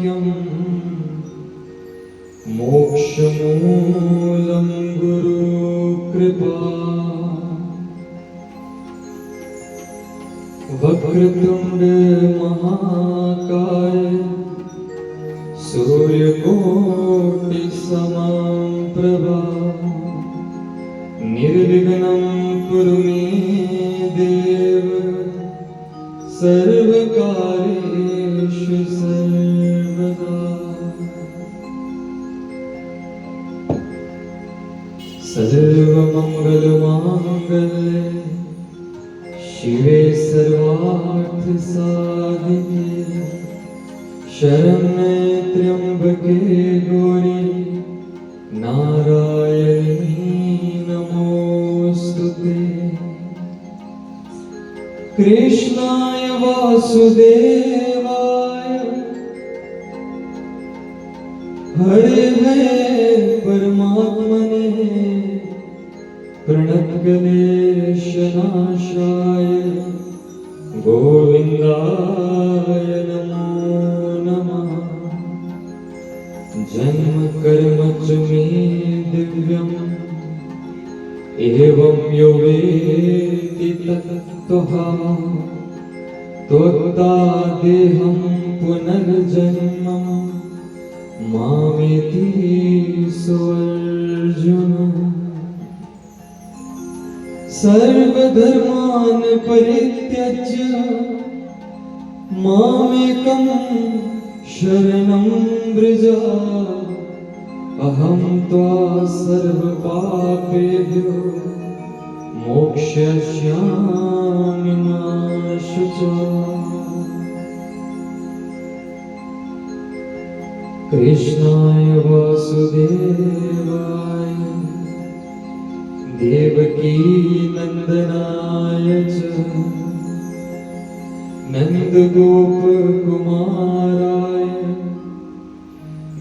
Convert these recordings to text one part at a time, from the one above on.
वाक्यं मोक्षमूलं गुरुकृपा वक्रतुण्ड महाकाय सूर्यकोटि समप्रभा निर्विघ्नं कुरु मे देव सर्वकार्येषु सर्वदा। सर्वमङ्गलमाङ्गल्ये शिवे सर्वार्थसाधिके शरण्ये त्र्यम्बके गौरी नारायणी नमोस्तुते। कृष्णाय वासुदेवाय हरे परमात्मने प्रणतक्लेशनाशाय गोविन्दाय नमो नमः। जन्म कर्म च मे दिव्यम् एवं यो वेत्ति तत्त्वः त्वत्तादेहं पुनर्जन्म मामेति सोऽर्जुन। सर्वधर्मान् परित्यज्य मामेकं शरणं व्रज अहं त्वा सर्वपापेभ्यो मोक्षयिष्यामि मा शुचः। कृष्णाय वासुदेवाय देवकी नंदनाय च नंदगोपकुमाराय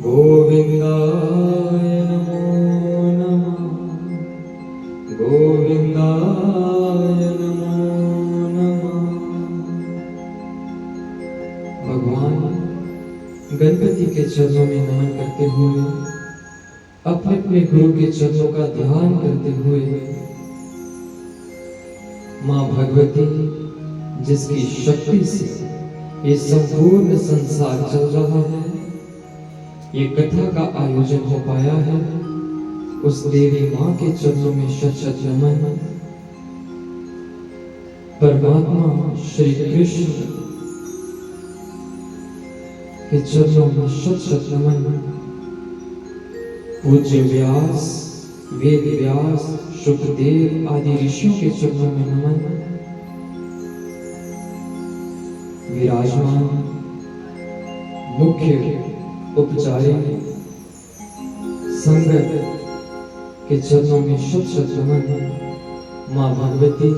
गोविन्दाय नमो नमः। गोविन्दाय नमो नमः। भगवान गणपति के चरणों में नमन करते हुए अपने अपने गुरु के चरणों का ध्यान करते हुए मां भगवती जिसकी शक्ति से ये संपूर्ण संसार चल रहा है, ये कथा का आयोजन हो पाया है, उस देवी मां के चरणों में शत शत नमन। परमात्मा श्री कृष्ण के चरणों में शत शत नमन। पूज्य व्यास, वेद व्यास, शुकदेव आदि ऋषियों के चरणों में नमन। विराजमान मुख्य उपचारी संगत के चरणों में शत शत नमन। मां भगवती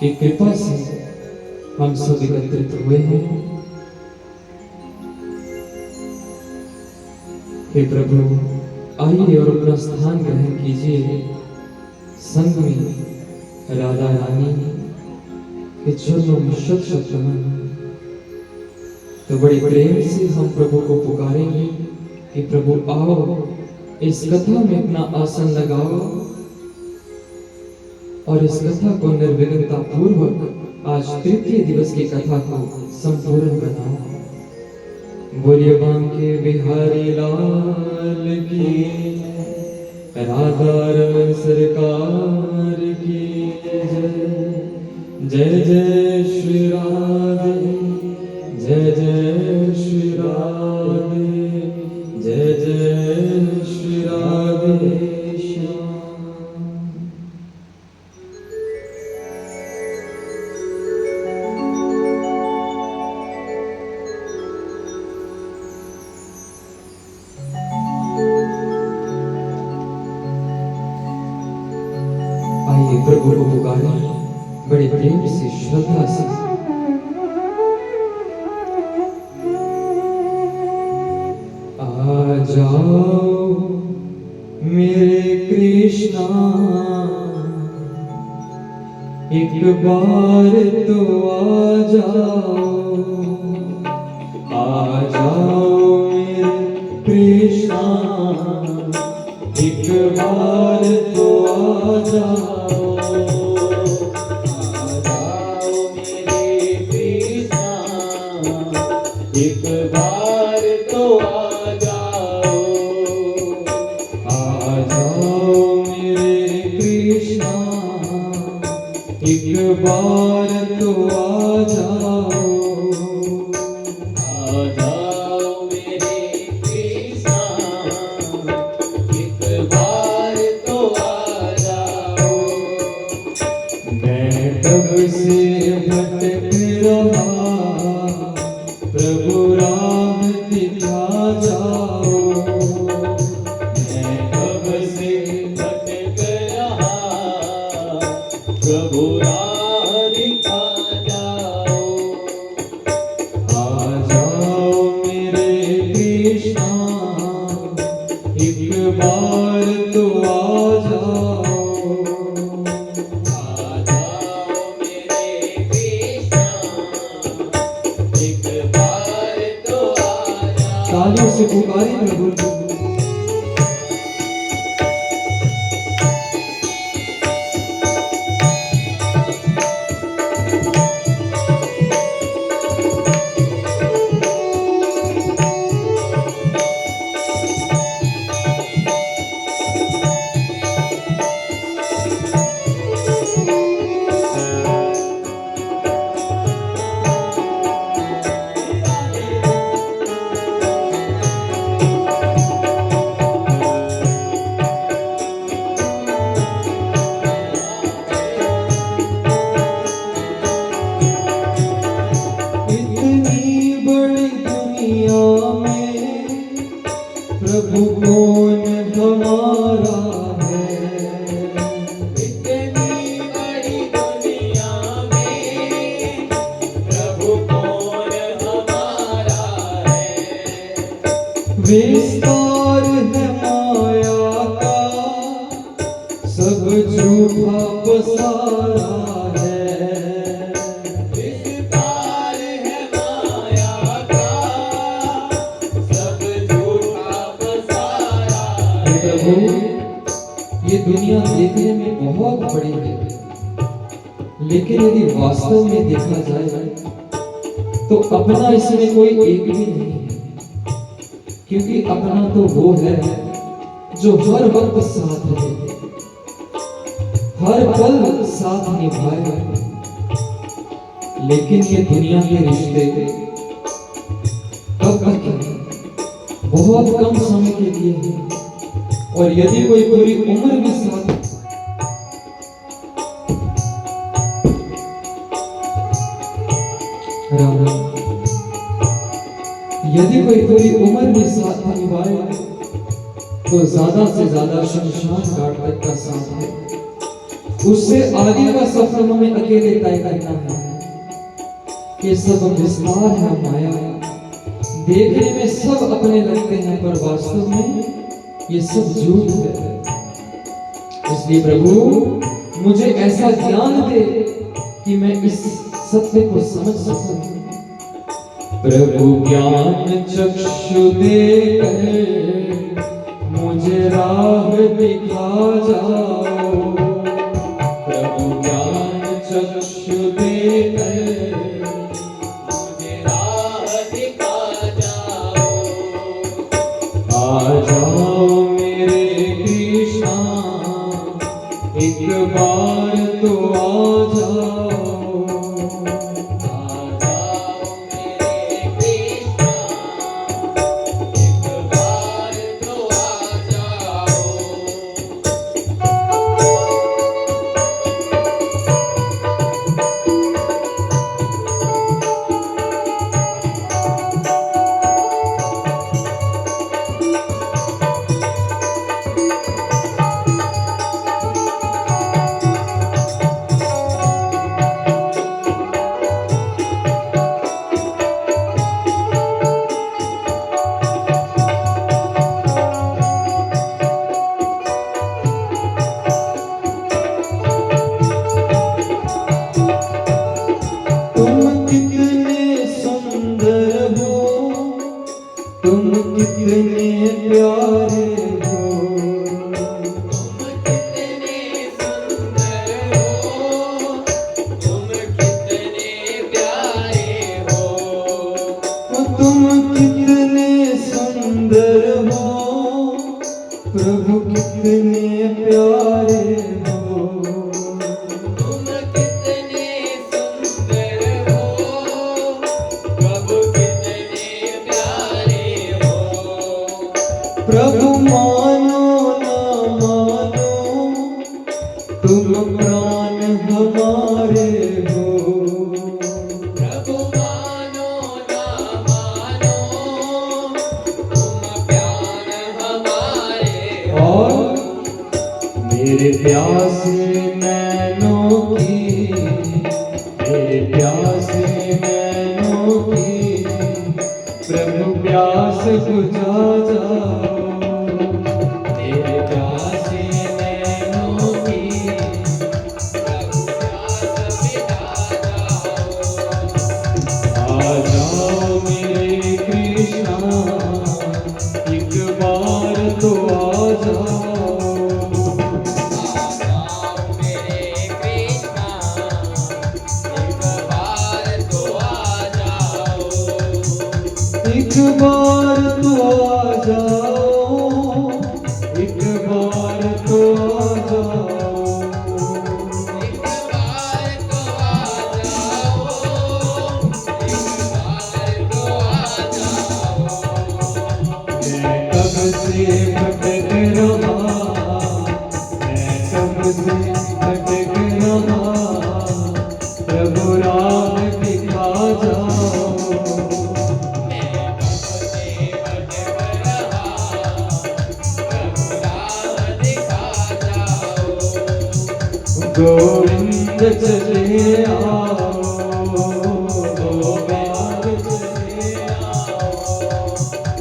की कृपा से हम सब एकत्रित हुए हैं। हे प्रभु, आइए और अपना स्थान ग्रहण कीजिए। संग में राधा रानी के चरणों में शत शत नमन। तो बड़े प्रेम से हम प्रभु को पुकारेंगे कि प्रभु आओ, इस कथा में अपना आसन लगाओ और इस कथा को निर्विघ्नता पूर्वक आज तृतीय दिवस की कथा को संपूर्ण बनाओ। बोलिए बांके बिहारी लाल की, राधा रमन सरकार की जय। जय जय श्री राधे, जय जय श्री राधे, जय जय श्री राधे श्याम। आइए प्रभु को पुकारें बड़े प्रेम से, श्रद्धा से। आ जाओ मेरे कृष्णा, एक बार तो आ जाओ। आ जाओ मेरे कृष्णा, एक बार तो आ जाओ। आ जाओ मेरे कृष्णा, एक बार तो आ जाओ। आ जाओ मेरे कृष्णा, एक बार तो आ जाओ। आ जाओ मेरे कृष्णा, एक बार तो आ जाओ। मैं कब से भटक रहा, प्रभु राह दिखा जाओ। मैं कब से भटक रहा, प्रभु राह दिखा जाओ। आ जाओ मेरे कृष्णा, एक बार तो आ जाओ। आ जाओ मेरे कृष्णा, एक बार तो आ जाओ। तालियों से पुकारें प्रभु। प्रभु कौन हमारा है। इतनी बड़ी दुनिया में प्रभु कौन हमारा है। विस्तार है माया का, सब झूठा पसारा है। विस्तार है माया का, सब झूठा पसारा है। प्रभु, ये दुनिया देखने में बहुत बड़ी है, लेकिन यदि वास्तव में देखा जाए तो अपना इसमें कोई एक भी नहीं है। क्योंकि अपना तो वो है जो हर वक्त साथ रहे, हर पल साथ निभाए। लेकिन ये दुनिया के रिश्ते कब तक है? बहुत कम समय के लिए है, और यदि कोई पूरी उम्र भी साथ यदि कोई पूरी उम्र भी साथ निभाए तो ज्यादा से ज्यादा शमशान घाट तक का साथ है। उससे आगे का सफर हमें अकेले तय करना है। ये सब विस्तार है माया, देखने में सब अपने लगते हैं पर वास्तव में ये सब झूठ है। इसलिए प्रभु मुझे ऐसा ज्ञान दे कि मैं इस सत्य को समझ सकूं। प्रभु ज्ञान चक्षु देकर मुझे राह दिखा जाओ। प्रभु ज्ञान चक्षु देकर मुझे राह दिखा जाओ। आ जाओ मेरे कृष्णा, एक बार तो आ जाओ। तुम कितने प्यारे हो, तुम कितने सुंदर हो, तुम कितने प्यारे हो, तुम कितने सुंदर हो, प्रभु कितने प्यारे हो। तुम कितने सुंदर हो, प्रभु कितने प्यारे हो। प्रभु मानो ना मानो, तुम प्राण हमारे हो। प्रभु मानो ना मानो, तुम प्यार हमारे हो। और मेरे प्यासे नैनों की, मेरे प्यासे नैनों की, प्रभु प्यास बुझा जाओ। मेरे प्यासे नैनों की, प्रभु प्यास मिटा जाओ। आ जाओ मेरे कृष्णा, एक बार तो आ जाओ। आओ मेरे कृष्णा, एक बार तो आ जाओ। एक बार तो आ जाओ, एक बार तो आ जाओ। एक बार तो आ जाओ, एक बार तो आ जाओ। मैं कब से भटक रहा, मैं कब से भटक रहा, प्रभु राह दिखा जाओ। मैं कब से भटक रहा, प्रभु राह दिखा जाओ। गोविंद चले आओ, गोपाल चले आओ,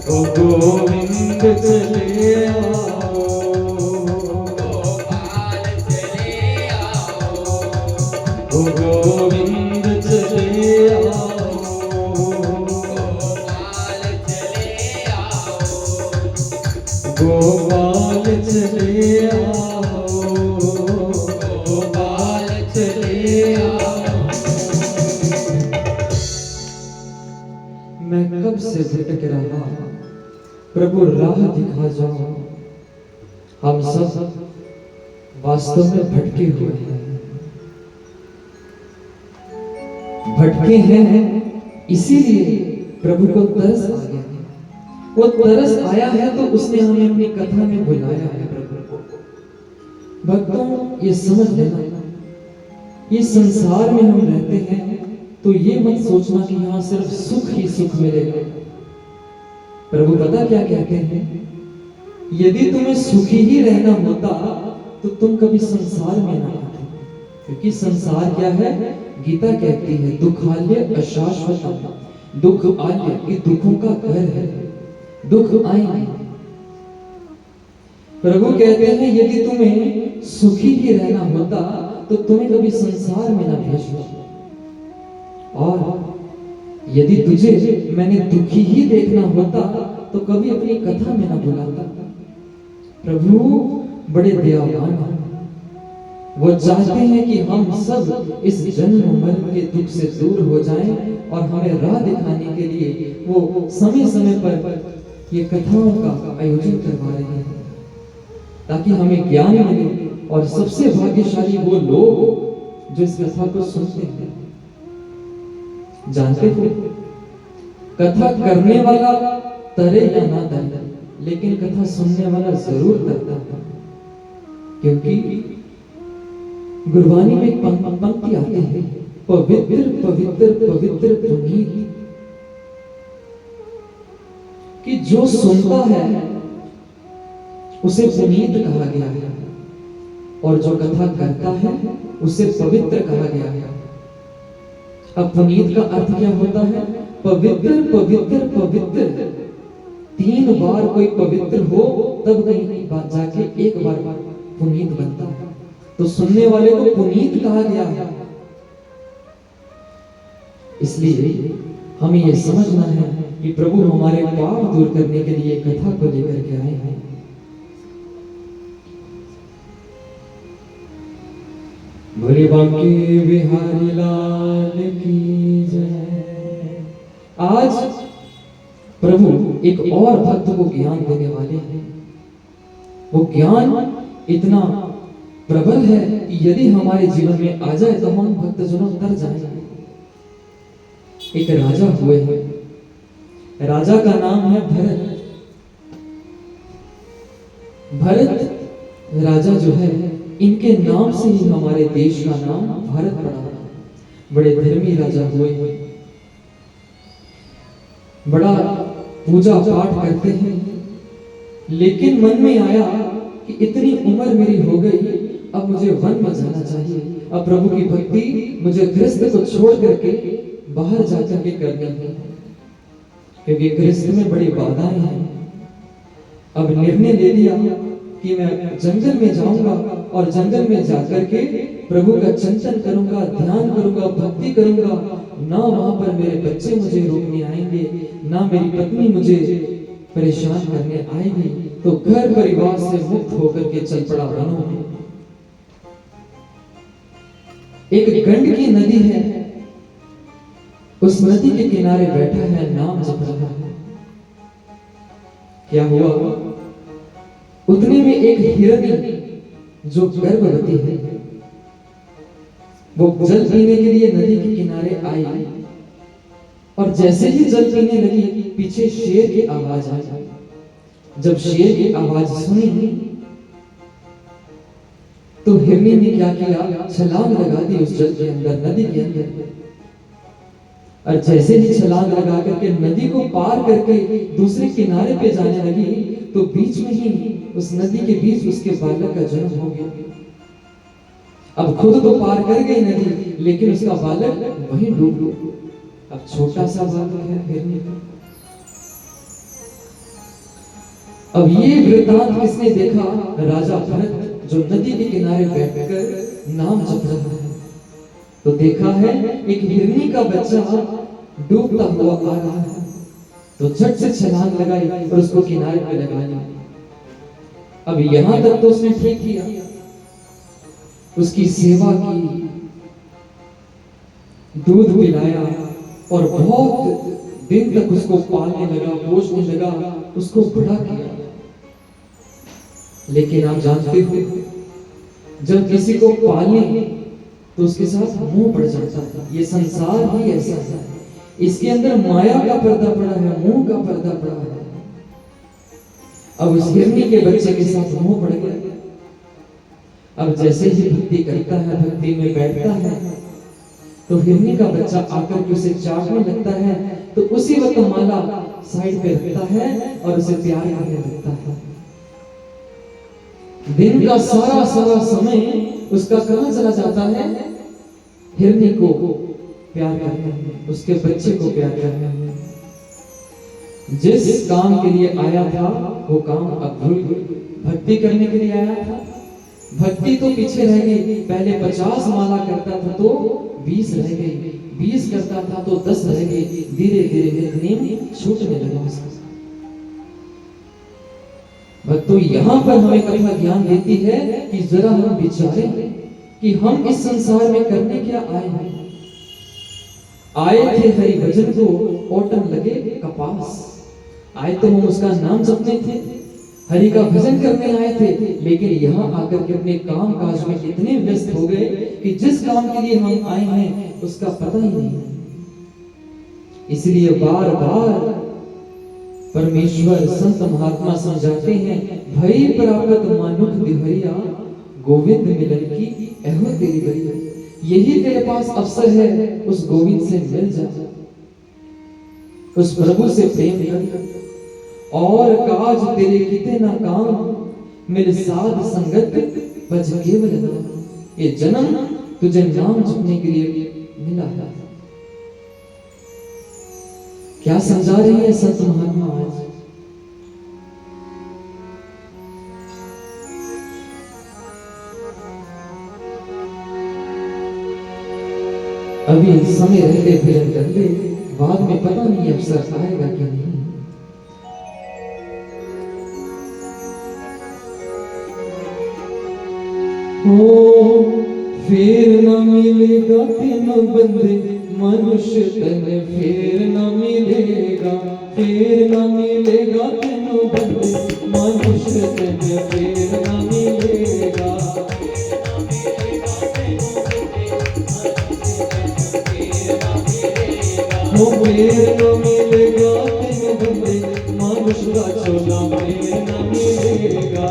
ओ गोविंद चले आओ। गोपाल चले आओ, ओ गोविंद चले आओ, गोपाल चले आओ। गोपाल चले आओ, गोपाल चले आओ। मैं कब से भटक रहा, प्रभु राह दिखा जाओ। हम सब वास्तव में भटके हुए हैं, भटके हैं, इसीलिए प्रभु को तरस आ गया है। वो तरस आया है तो उसने हमें अपनी कथा में बुलाया है। प्रभु को भक्तों ये समझ लेना, ये संसार में हम रहते हैं तो ये मत सोचना कि यहाँ सिर्फ सुख ही सुख मिलेगा। प्रभु पता क्या कहते हैं, यदि तुम्हें सुखी ही रहना होता तो तुम कभी संसार में ना आते। क्योंकि संसार क्या है, गीता कहती है दुखाल्य अशाश्वतम, दुख आल्य कि दुखों का घर है, दुख आएंगे। प्रभु कहते हैं यदि तुम्हें सुखी ही रहना होता तो तुम्हें कभी संसार में ना भेजता, और यदि तुझे मैंने दुखी ही देखना होता तो कभी अपनी कथा में ना बुलाता। प्रभु बड़े दयावान हैं, वो चाहते हैं कि हम सब इस जन्म मरण के दुख से दूर हो जाएं, और हमें राह दिखाने के लिए वो समय समय पर ये कथाओं का आयोजन करवा रहे हैं ताकि हमें ज्ञान मिले। और सबसे भाग्यशाली वो लोग जो इस कथा को सुनते हैं। जानते हो, कथा करने वाला तरे या ना तरे, लेकिन कथा सुनने वाला जरूर तरता है। क्योंकि गुरबानी में एक पंक्ति आती है, पवित्र पवित्र पवित्र पुनीत, कि जो सुनता है उसे पुनीत कहा गया है, और जो कथा करता है उसे पवित्र कहा गया है। अब पुनीत का अर्थ क्या होता है, पवित्र पवित्र पवित्र, 3 बार कोई पवित्र हो तब कहीं बात जाके एक बार पुनीत बनता है। तो सुनने वाले को पुनीत कहा गया है। इसलिए हमें यह समझना है कि प्रभु हमारे पाप दूर करने के लिए कथा को लेकर के आए हैं। भोले बांके बिहारी लाल की जय। आज प्रभु एक और भक्त को ज्ञान देने वाले हैं। वो ज्ञान इतना प्रबल है कि यदि हमारे जीवन में आ जाए तो हम भक्तजनों तर जाएंगे। एक राजा हुए हैं, राजा का नाम है भरत। भरत राजा जो है, इनके नाम से ही हमारे देश का नाम भारत पड़ा। बड़े धर्मी राजा हुए हैं, बड़ा पूजा पाठ करते हैं, लेकिन मन में आया कि इतनी उम्र मेरी हो गई, अब मुझे वन में जाना चाहिए। अब प्रभु की भक्ति मुझे गृहस्थ को छोड़ करके बाहर जाकर के करनी है, क्योंकि गृहस्थ में बड़ी बाधाएं हैं। अब निर्णय ले लिया कि मैं जंगल में जाऊंगा और जंगल में जाकर के प्रभु का चिंतन करूंगा, ध्यान करूंगा, भक्ति करूंगा। ना वहां पर मेरे बच्चे मुझे रोकने आएंगे, ना मेरी पत्नी मुझे परेशान करने आएगी। तो घर परिवार से मुक्त होकर के चल पड़ा वनों में। एक गंडकी नदी है, उस नदी के किनारे बैठा है, नाम जप रहा है। क्या हुआ? उतने में एक हिरनी जो गर्भवती है, वो जल पीने के लिए नदी के किनारे आई, और जैसे ही जल पीने लगी, पीछे शेर की आवाज आई। जब शेर की आवाज सुनी तो हिरनी ने क्या किया? छलांग लगा दी उस जल के अंदर, नदी के अंदर। और जैसे ही छलांग लगा करके नदी को पार करके दूसरे किनारे पे जाने लगी, तो बीच में ही उस नदी के बीच उसके बालक का जन्म हो गया। अब खुद तो पार कर गई नदी, लेकिन उसका बालक वहीं डूब गया। अब छोटा सा बालक है हिरनी का। अब ये वृतांत किसने देखा? राजा भरत, जो नदी के किनारे बैठकर नाम जप रहा है। तो देखा है एक हिरनी का बच्चा डूबता हुआ आ रहा है, तो झट से छलांग लगाई और उसको किनारे पे लगा लिया। अब यहां तक तो उसने ठीक किया, उसकी सेवा की, दूध पिलाया और बहुत दिन तक उसको पालने लगा, पोषने लगा, उसको बड़ा किया। लेकिन आप जानते हो, जब किसी को पाले तो उसके साथ मोह पड़ जाता है। ये संसार ही ऐसा है, इसके अंदर माया का पर्दा पड़ा है, मोह का पर्दा पड़ा है। अब उस हिरनी के बच्चे के साथ मोह पड़ गया। अब जैसे ही भक्ति करता है, भक्ति में बैठता है, तो हिरनी का बच्चा आकर के उसे चाटने लगता है। तो उसी वक्त माला साइड पे रखता है और उसे प्यार करने लगता है। दिन का सारा सारा समय उसका कहां चला जाता है? हिरनी को प्यार करने में, उसके बच्चे को प्यार करने में। जिस काम के लिए आया था वो काम अब भूल गया। भक्ति करने के लिए आया था, भक्ति तो पीछे रह गई। पहले 50 माला करता था तो 20 रह गई, 20 करता था तो 10 रह गई। धीरे धीरे नियम छूटने लगा उसका। तो यहाँ पर हमें कथा ज्ञान देती है कि जरा हम विचारें कि हम इस संसार में करने क्या आए हैं। आए थे हरि भजन को, ओटन लगे कपास। आए तो हम उसका नाम जपने थे, हरि का भजन करने आए थे, लेकिन यहाँ आकर के अपने काम काज में इतने व्यस्त हो गए कि जिस काम के लिए हम आए हैं उसका पता ही नहीं। इसलिए बार बार परमेश्वर संत महात्मा समझाते हैं, भई प्राप्त मानुख दिहरिया, गोविंद मिलन की एहो तेरी बरिया। यही तेरे पास अवसर है, उस गोविंद से मिल जा, उस प्रभु से प्रेम कर। और काज तेरे किते ना काम, मिल साध संगत भज केवल नाम। ये जन्म तुझे नाम जपने के लिए मिला है। क्या समझा रही है संत महात्मा आज? अभी समय रहते भजन कर ले, बाद में पता नहीं अवसर आएगा कि नहीं। हो फिर न मिलेगा तीनों बंदे मनुष्य तन, फिर न मिलेगा, फिर न मिलेगा तीनों बंदे मनुष्य तन, फिर न मिलेगा। हो फिर न मिलेगा तीनों बंदे मनुष्य का चोला, फिर न मिलेगा।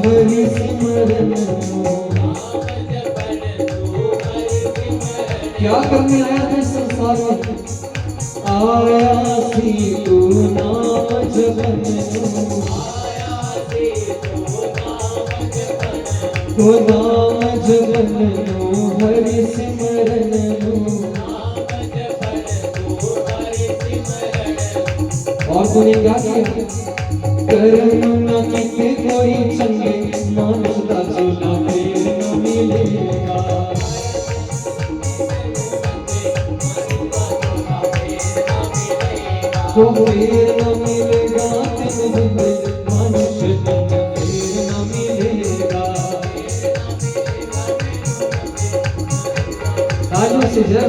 हरि सिमरन क्या करने आया था संसार में? आया सी तू नाम जपन, को नाम जपन हरि सिमरन। और तूने क्या किया? कर्म न किए कोई चंगे, मानुष का चोला फिर न मिलेगा। तो फिर न मिलेगा तीन बंदे मनुष्य तन, फिर न मिलेगा। तालियों से जय।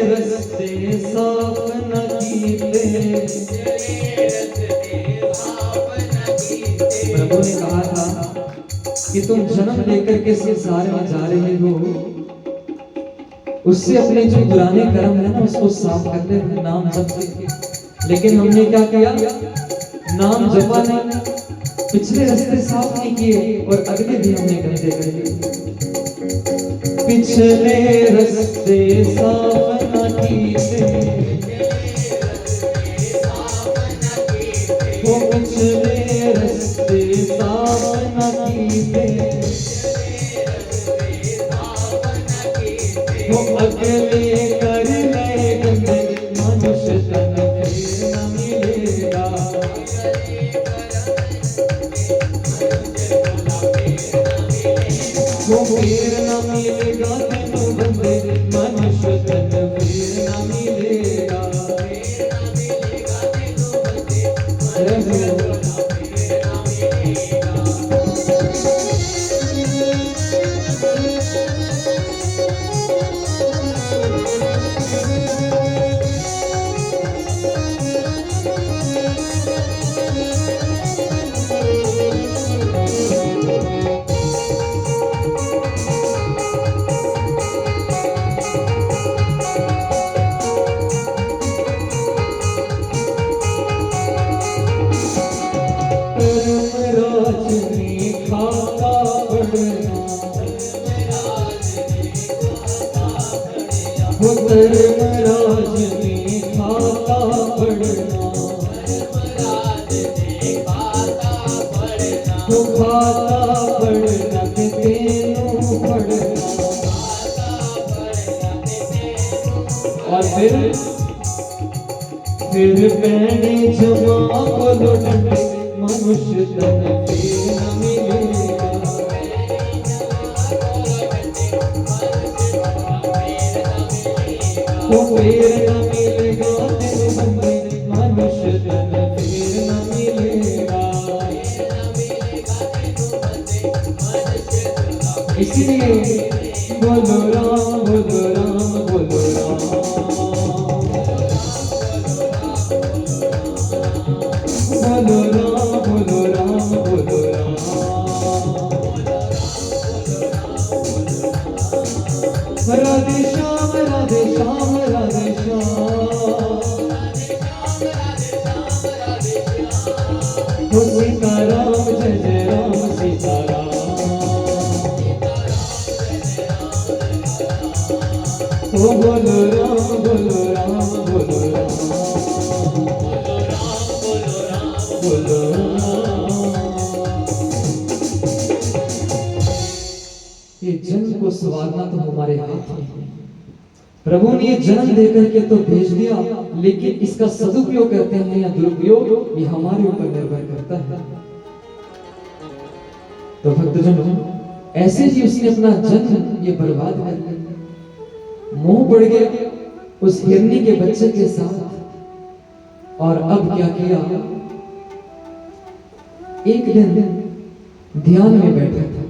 रस्ते साफ न कीते, प्रभु ने कहा था कि तुम जन्म लेकर के संसार में जा रहे हो, उससे अपने जो पुराने कर्म है ना उसको साफ कर ले, नाम जप के। लेकिन हमने क्या किया? नाम जपा नहीं, पिछले रास्ते साफ नहीं किए और अगले भी हमने गंदे कर दिए। पिछले रास्ते साफ न कीते, वो पिछले रास्ते साफ न कीते, वो अगले कर ले गंदे मनुष्य तन, फिर न मिलेगा। वो फिर न मिलेगा तीनों बंदे मनुष्य तन, फिर न मिलेगा। धर्मराज ने खाता पढ़ना, तो खाता पढ़ना के तेनों पढ़ना। और फिर पहने जमा बोलो डंडे मनुष्य तन, फिर न मिलेगा। निकालना तो हमारे हाथ में है। प्रभु ने ये जन्म देकर के तो भेज दिया, लेकिन इसका सदुपयोग करते हैं या दुरुपयोग ये हमारे ऊपर निर्भर करता है। तो भक्तजनों, ऐसे ही उसने अपना जन्म ये बर्बाद कर दिया, मोह पड़ गया उस हिरनी के बच्चे के साथ। और अब क्या किया, एक दिन ध्यान में बैठा था।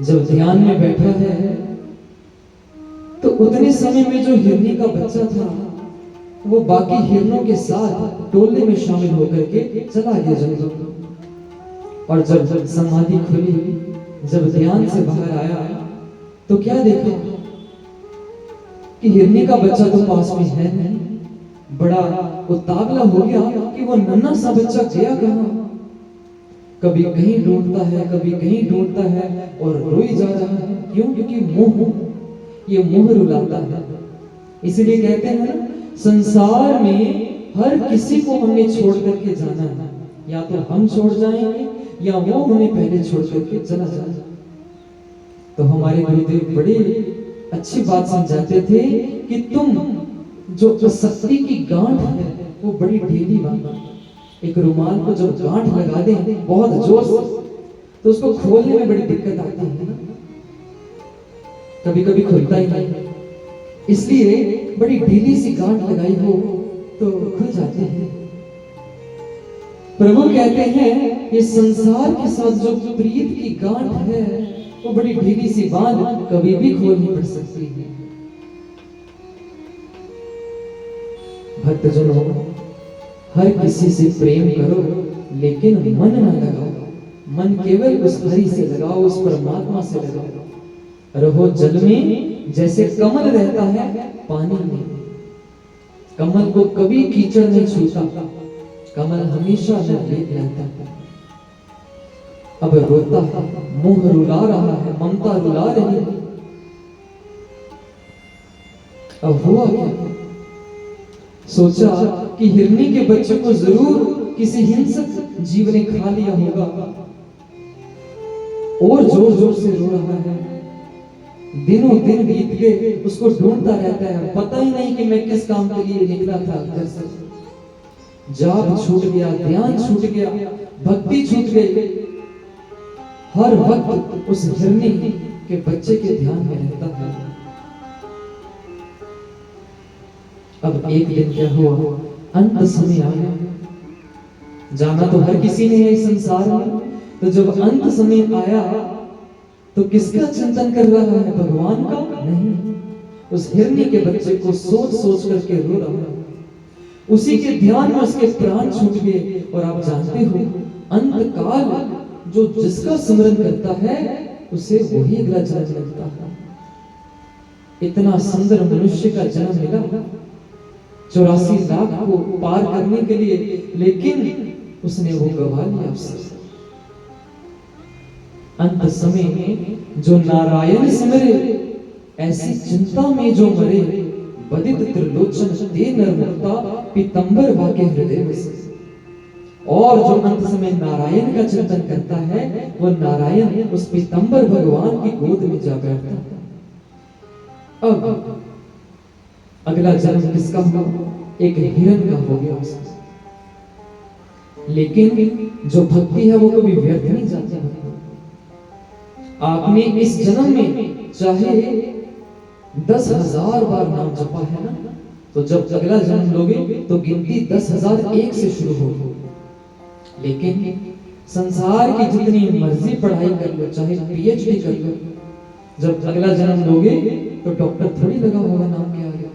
जब ध्यान में बैठा है तो उतने समय में जो हिरनी का बच्चा था वो बाकी हिरनों के साथ टोले में शामिल होकर के चला गया जंगल। और जब समाधि खुली, जब ध्यान से बाहर आया तो क्या देखा कि हिरनी का बच्चा तो पास में है नहीं। बड़ा उतावला हो गया कि वो नन्हा सा बच्चा गया कहां। कभी कहीं ढूंढता है, कभी कहीं ढूंढता है और रोई जा रहा है। क्यों? क्योंकि मोह, ये मोह रुलाता है। इसलिए कहते हैं ना, संसार में हर किसी को हमने छोड़ करके जाना है, या तो हम छोड़ जाएंगे या वो हमें पहले छोड़ करके चला जाए। तो हमारे गुरुदेव बड़ी अच्छी बात समझाते थे कि तुम जो शक्ति की गांठ है वो बड़ी ढीली बांधो। एक रुमाल को जब गांठ लगा दे बहुत जोर से, तो उसको खोलने में बड़ी दिक्कत आती है ना, कभी कभी खुलता ही नहीं। इसलिए बड़ी ढीली सी गांठ लगाई हो तो खुल जाती है। प्रभु कहते हैं ये संसार के साथ जो प्रीत की गांठ है वो बड़ी ढीली सी बांध कभी भी खोलनी पड़ सकती है। भक्तजनों, हर किसी से प्रेम करो लेकिन मन न लगाओ। मन केवल उस हरि से लगाओ, उस परमात्मा से लगाओ। रहो जल में जैसे कमल रहता है पानी में। कमल को कभी कीचड़ नहीं छूता, कमल हमेशा निर्भीक रहता है। अब रोता है, मोह रुला रहा है, ममता रुला रही है। अब हुआ क्या? सोचा कि हिरनी के बच्चे को जरूर किसी हिंसक जीव ने खा लिया होगा, और जोर जोर से रो रहा है। दिनों दिन बीत गए, उसको ढूंढता रहता है। पता ही नहीं कि मैं किस काम के लिए निकला था घर से। जाप छूट गया, ध्यान छूट गया, भक्ति छूट गई। हर वक्त उस हिरनी के बच्चे के ध्यान में रहता है। अब एक दिन क्या हुआ, अंत समय आ गया। जाना तो हर किसी ने है इस संसार में। तो जब अंत समय आया तो किसका चिंतन कर रहा है? भगवान का नहीं, उस हिरनी के बच्चे को सोच सोच करके रो रहा है। उसी के ध्यान में उसके प्राण छूट गए। और आप जानते हो, अंत काल जो जिसका स्मरण करता है उसे वही अगला जन्म मिलता है। इतना सुंदर मनुष्य का जन्म मिला 84 लाख को पार करने के लिए, लेकिन उसने वो गवा लिया अवसर। अंत समय में जो नारायण सिमरे, ऐसी चिंता में जो मरे, बदित त्रिलोचन ते नरमुक्ता पीतंबर वाके हृदय में। और जो अंत समय नारायण का चिंतन करता है वो नारायण उस पीतंबर भगवान की गोद में जा बैठता है। अब अगला जन्म किसका हुआ? एक हिरण का हो गया उसका। लेकिन जो भक्ति है वो कभी व्यर्थ नहीं जाती। आपने इस जन्म में चाहे 10,000 बार नाम जपा है ना, तो जब अगला जन्म लोगे तो गिनती 10,001 से शुरू होगी। लेकिन संसार की जितनी मर्जी पढ़ाई कर लो, चाहे पीएचडी कर लो, जब अगला जन्म लोगे तो डॉक्टर थोड़ी लगा होगा नाम के आगे,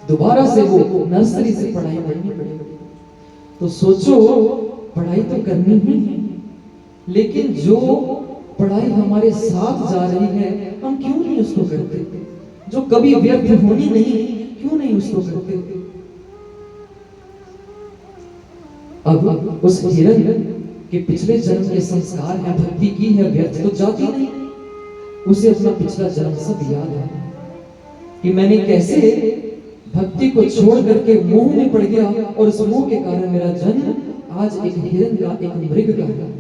दोबारा से वो नर्सरी से पढ़ाई पढ़नी पड़ेगी। तो सोचो, पढ़ाई तो करनी ही है, लेकिन जो पढ़ाई हमारे साथ जा रही है हम क्यों नहीं उसको करते? जो कभी व्यर्थ होनी नहीं, क्यों नहीं उसको करते? अब उस हिरण के पिछले जन्म के संस्कार है, भक्ति की है, व्यर्थ तो जाती नहीं। उसे अपना पिछला जन्म सब याद है कि मैंने कैसे भक्ति को छोड़ करके मोह में पड़ गया, और उस मोह के कारण मेरा जन्म आज एक हिरण का, एक मृग का है।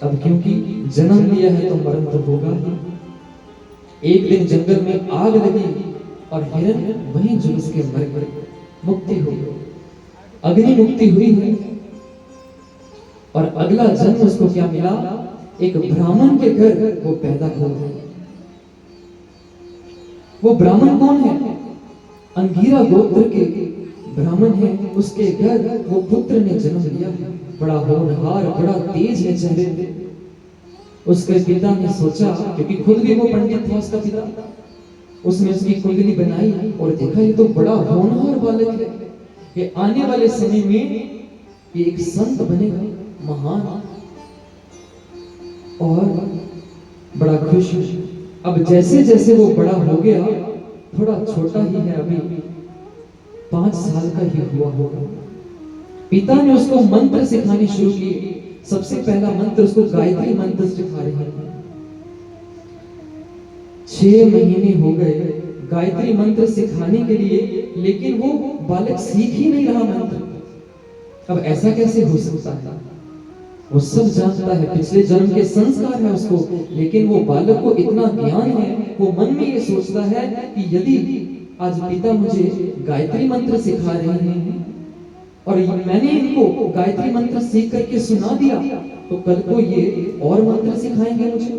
अब क्योंकि जन्म लिया है तो मरण तो होगा ही। एक दिन जंगल में आग लगी और हिरन वहीं झुलस के मर गए, मुक्ति हो गई, अग्नि मुक्ति हुई है। और अगला जन्म उसको क्या मिला? एक ब्राह्मण के घर वो पैदा हो गए। वो ब्राह्मण कौन है? अंगीरा गोत्र के ब्राह्मण है। उसके घर वो पुत्र ने जन्म लिया है, बड़ा होनहार, बड़ा तेज है चेहरे पे। उसके पिता ने सोचा, क्योंकि खुद भी वो पंडित था उसका पिता, उसने उसकी कुंडली बनाई और देखा ये तो बड़ा होनहार बालक है, ये आने वाले समय में ये एक संत बनेगा महान। और बड़ा खुश। अब जैसे जैसे वो बड़ा हो गया, थोड़ा छोटा ही है अभी, 5 साल का ही हुआ होगा, पिता ने उसको मंत्र सिखाने शुरू किए। सबसे पहला मंत्र उसको गायत्री मंत्र सिखा रहे हैं। 6 महीने हो गए गायत्री मंत्र सिखाने के लिए, लेकिन वो बालक सीख ही नहीं रहा मंत्र। अब ऐसा कैसे हो सकता है? वो सब जानता है, पिछले जन्म के संस्कार है उसको, लेकिन वो बालक को इतना ज्ञान है, वो मन में ये सोचता है कि यदि आज पिता मुझे गायत्री मंत्र सिखा रहे हैं और मैंने इनको गायत्री मंत्र सीख करके सुना दिया, तो कल को ये और मंत्र सिखाएंगे मुझे,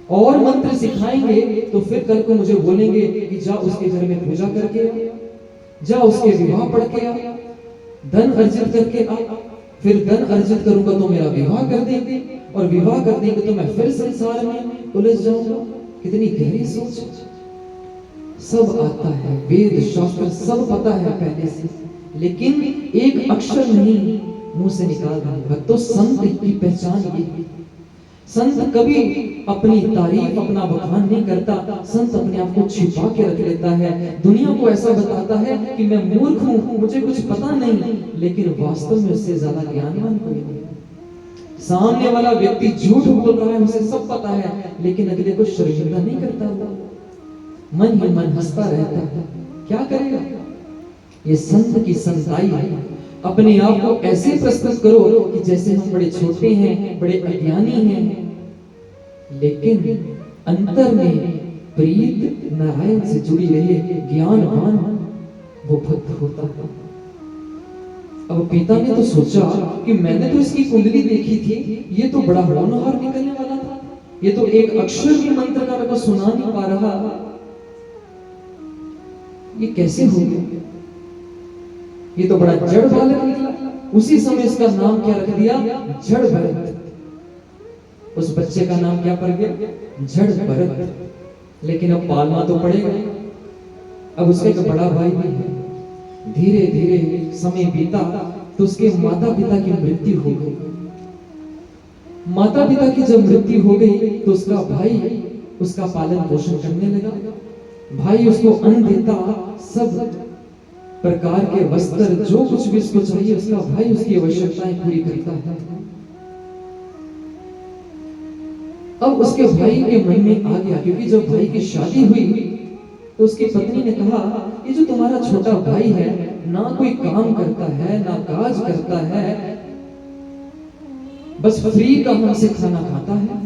और मंत्र सिखाएंगे, तो फिर कल को मुझे बोलेंगे कि जा उसके घर में पूजा करके आ, जा उसके विवाह पढ़ के आ, धन अर्जित करके आ। फिर धन अर्जित करूंगा तो मेरा विवाह कर देंगे, और विवाह कर देंगे तो मैं फिर संसार में उलझ जाऊंगा। कितनी गहरी सोच। सब आता है, वेद शास्त्र सब पता है पहले से, लेकिन एक अक्षर नहीं मुंह से निकाल रहे। तो संत की पहचान ये, संत कभी अपनी तारीफ, अपना बखान नहीं करता। संत अपने आप को छिपा के रख लेता है, दुनिया को ऐसा बताता है कि मैं मूर्ख हूं, मुझे कुछ पता नहीं, लेकिन वास्तव में उससे ज्यादा ज्ञानवान कोई नहीं। सामने वाला व्यक्ति झूठ बोल रहा है, उसे सब पता है, लेकिन अगले को शर्मिंदा नहीं करता, मन ही मन हंसता रहता है। क्या करेगा? ये संत की संताई है। अपने आप को ऐसे प्रस्तुत करो कि जैसे हम बड़े छोटे हैं, बड़े अज्ञानी हैं, लेकिन अंतर में प्रीत नारायण से जुड़ी रहे, ज्ञानवान वो भक्त होता है। अब पिता ने तो सोचा कि मैंने तो इसकी कुंडली देखी थी, ये तो बड़ा होनहार निकलने वाला था, ये तो एक अक्षर भी मंत्र का मेरे को सुना नहीं पा रहा, ये कैसे हो गया? ये तो बड़ा जड़ बालक निकला। उसी समय इसका नाम क्या रख दिया? जड़ भरत। उस बच्चे का नाम क्या पड़ गया? जड़ भरत। लेकिन अब पालना तो पड़ेगा। अब उसका एक बड़ा भाई भी है। धीरे धीरे समय बीता तो उसके माता पिता की मृत्यु हो गई। माता पिता की जब मृत्यु हो गई तो उसका भाई उसका पालन पोषण करने लगा। भाई उसको अन्न देता, सब प्रकार के वस्त्र, जो कुछ भी उसको चाहिए उसका भाई उसकी आवश्यकताएं पूरी करता है। अब उसके भाई के मन में आ गया, क्योंकि जब भाई की शादी हुई तो उसकी पत्नी ने कहा, ये जो तुम्हारा छोटा भाई है, ना कोई काम करता है, ना काज करता है, बस फ्री का हमसे खाना खाता है,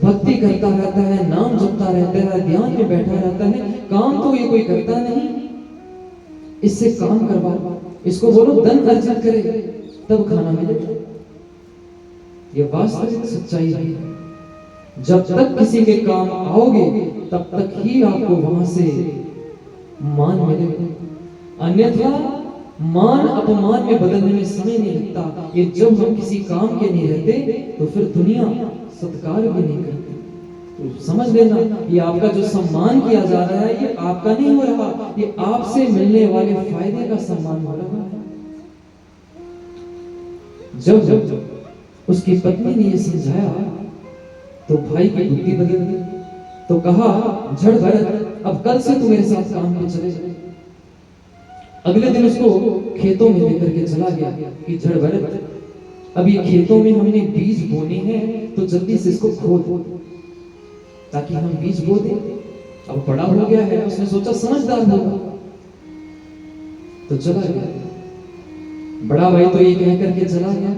भक्ति करता रहता है, नाम जपता रहता है, ध्यान में बैठा रहता है, काम तो ये कोई करता नहीं, इससे काम करवाओ, इसको बोलो धन अर्जित करे तब खाना मिलेगा। ये वास्तविक सच्चाई है। जब तक किसी के काम आओगे तब तक ही आपको वहां से मान मिलेगा, अन्यथा मान अपमान में बदलने में समय नहीं लगता। ये जब हम किसी काम के नहीं रहते तो फिर दुनिया सत्कार भी नहीं करती। तो समझ लेना, ये आपका जो सम्मान किया जा रहा है ये आपका नहीं हो रहा, ये आपसे मिलने वाले फायदे का सम्मान हो रहा है। जब उसकी पत्नी ने ये समझाया तो भाई की बुद्धि बदल गई। तो कहा, जड़ भरत, अब कल से तू मेरे साथ काम पे चले जा। अगले दिन उसको खेतों में लेकर के चला गया कि जड़ भरत, अब ये खेतों में हमने बीज बोने हैं तो जल्दी से इसको खोद ताकि हम बीज बो दें। अब बड़ा हो गया है, उसने सोचा समझदार होगा तो चला गया। बड़ा भाई तो ये कह करके चला गया,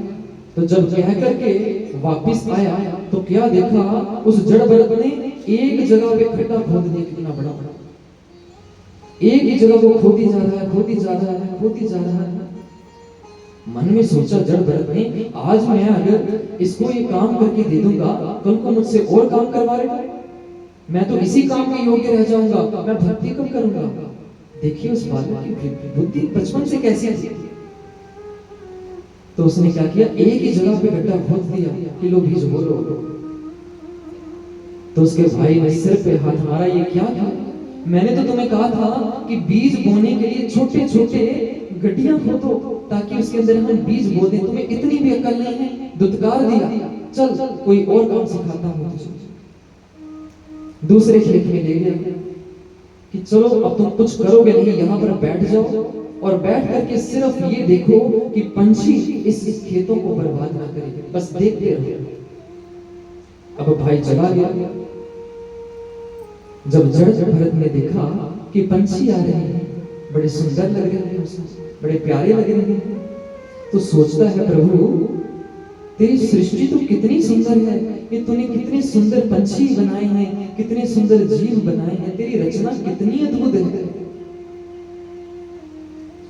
तो जब कह करके वापिस आया तो क्या देखा, उस जड़ भरत ने एक जगह पे खड्डा खोद दिया, कितना बड़ा बड़ा, एक ही जगह को खोदी जा रहा है, खोदी जा रहा है, खोदी जा रहा है। मन में सोचा जड़ भरत ने, आज मैं अगर इसको ये काम करके दे दूंगा, कल को मुझसे और काम करवा रहे, मैं तो इसी काम के योग्य रह जाऊंगा, मैं भक्ति कब करूंगा। देखिए उस बालक की बुद्धि बचपन से कैसी थी। तो उसने क्या किया, एक ही जगह पे गड्ढा खोद दिया कि लो बीज बोलो। तो उसके भाई ने सिर पे हाथ मारा, ये क्या था, मैंने तो तुम्हें कहा था कि बीज बोने के लिए छोटे छोटे गड्ढियां खोदो ताकि उसके अंदर हम बीज बो दें, तुम्हें इतनी भी अकल नहीं है, दुत्कार दिया, चल कोई और काम सिखाता हूं तुझे। दूसरे खेत में ले गया कि चलो अब तुम कुछ करोगे नहीं, यहाँ पर बैठ जाओ और बैठ करके सिर्फ ये देखो कि पंछी इस खेतों को बर्बाद ना करे, बस देखते रहो। अब भाई चला गया। जब जड़ भरत ने देखा कि पंछी आ रहे हैं, बड़े सुंदर लग रहे हैं, बड़े प्यारे लग रहे हैं, तो सोचता है प्रभु तेरी सृष्टि तो कितनी सुंदर है, कि तूने कितने सुंदर पंछी बनाए हैं, कितने सुंदर जीव बनाए हैं, तेरी रचना कितनी अद्भुत है।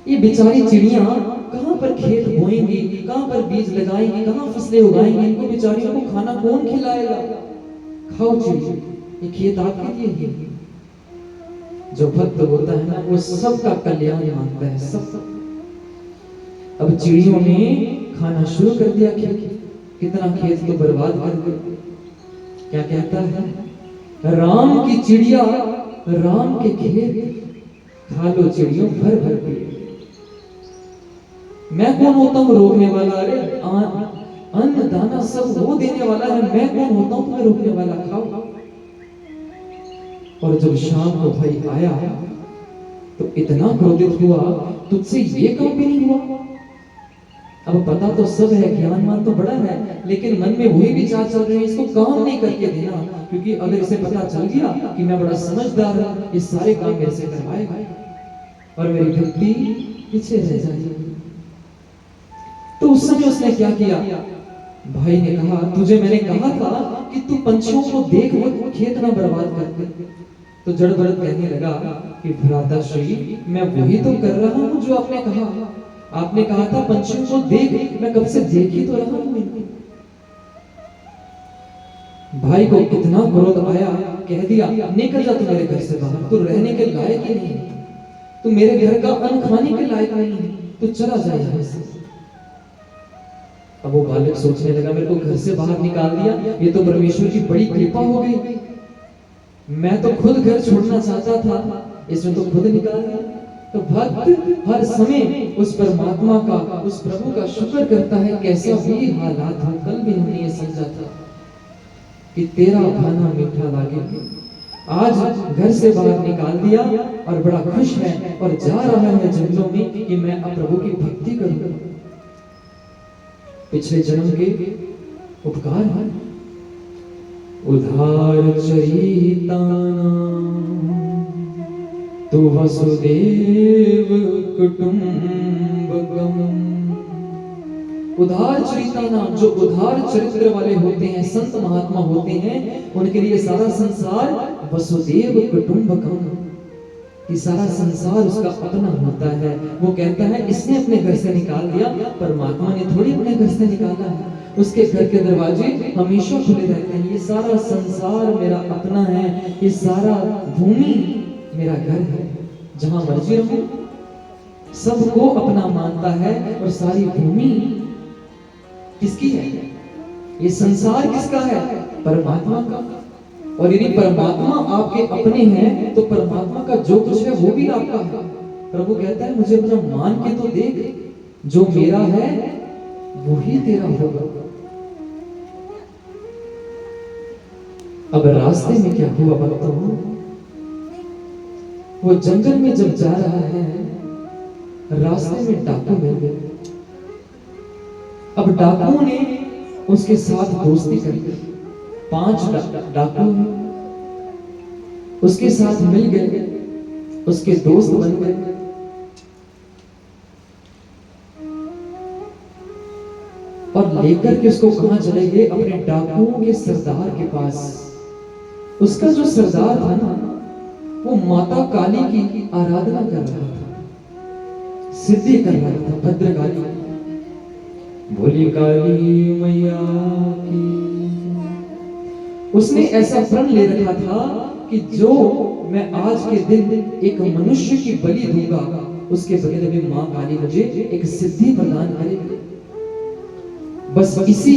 ये बेचारी चिड़िया कहां पर खेत बोएंगी, कहां पर बीज लगाएंगी, कहां फसलें उगाएंगी, इनको बेचारियों को खाना कौन खिलाएगा। खाओ चिड़िया, ये खेत आपके लिए है। जो भक्त होता है ना, वो सबका कल्याण मांगता है, सब। अब चिड़ियों ने खाना शुरू कर दिया, कितना खेत तो बर्बाद कर दिया। क्या कहता है, राम की चिड़िया राम के खेत, खा लो चिड़ियों भर भर पेट। मैं कौन होता हूँ रोकने वाला, अरे अन्न दाना सब वो देने वाला है, मैं कौन होता हूँ तुम्हें रोकने वाला, खाओ। और जब शाम को भाई आया तो इतना क्रोधित हुआ, तुझसे ये काम भी नहीं हुआ। अब पता तो सब है, ज्ञानवान तो बड़ा है, लेकिन मन में वही विचार चल रहे हैं, इसको काम नहीं करके देना, क्योंकि अगर इसे पता चल गया कि मैं बड़ा समझदार हूं, ये सारे काम मेरे से करवाएगा और मेरी भक्ति पीछे रह जाएगी। तो उस समय उसने क्या किया, भाई ने कहा तुझे मैंने कहा था कि तू पंछियों को देख वो खेत ना बर्बाद कर दे। तो जड़ भरत कहने लगा कि भ्राताश्री मैं वही तो कर रहा हूं जो आपने कहा, आपने कहा था पंछियों को देख, मैं कब से देख ही तो रहा हूं। भाई को कितना क्रोध आया, कह दिया निकल जा तू मेरे घर से बाहर, तू रहने के लायक ही नहीं, तू मेरे घर का अन्न खाने के लायक नहीं है, तू चला जा यहाँ से। अब वो बालक सोचने लगा मेरे को घर से बाहर निकाल दिया, ये तो परमेश्वर की बड़ी कृपा हो गई, मैं तो खुद घर छोड़ना चाहता था, इसमें तो खुद निकाल दिया। तो भक्त हर समय उस परमात्मा का, उस प्रभु का शुक्र करता है, कैसा भी हालात हो। कल भी हमने ये समझा था कि तेरा खाना मीठा लागे, आज घर से बाहर निकाल दिया और बड़ा खुश है और जा रहा है जंगलों में कि मैं अब प्रभु की भक्ति करूंगा। पिछले जन्म के उपकार है। उधार चरिताना तो वसुदेव कुटुंबकम। उधार चरिताना, जो उधार चरित्र वाले होते हैं, संत महात्मा होते हैं, उनके लिए सारा संसार वसुदेव कुटुंबकम, कि सारा संसार उसका अपना होता है। वो कहता है इसने अपने घर से निकाल दिया, परमात्मा ने थोड़ी अपने घर से निकाला है, उसके घर के दरवाजे हमेशा खुले रहते हैं। ये सारा संसार मेरा अपना है, ये सारा भूमि मेरा घर है, जहां मर्जी रहूं, सबको अपना मानता है। और सारी भूमि किसकी है, ये संसार किसका है, परमात्मा का। और यदि परमात्मा आपके अपने हैं तो परमात्मा का जो कुछ है वो भी आपका है। प्रभु कहता है मुझे अपना मान के तो देख, जो मेरा है वही तेरा होगा। अब रास्ते में क्या हुआ भक्तों, वो जंगल में जब जा रहा है, रास्ते में डाकू मिल गए। अब डाकुओं ने उसके साथ दोस्ती कर ली, 5 डाकू उसके साथ मिल गए, उसके दोस्त बन गए। और अब लेकर के उसको कहां चले गए? अपने डाकुओं के सरदार के पास। उसका जो सरदार था ना, वो माता काली की आराधना कर रहा था, सिद्धि कर रहा था, भद्रकाली। बोली काली मैया की। उसने ऐसा प्रण ले रखा था कि जो मैं आज के दिन एक मनुष्य की बलि दूंगा, उसके बदले में मां काली मुझे एक सिद्धि प्रदान करेगी। बस इसी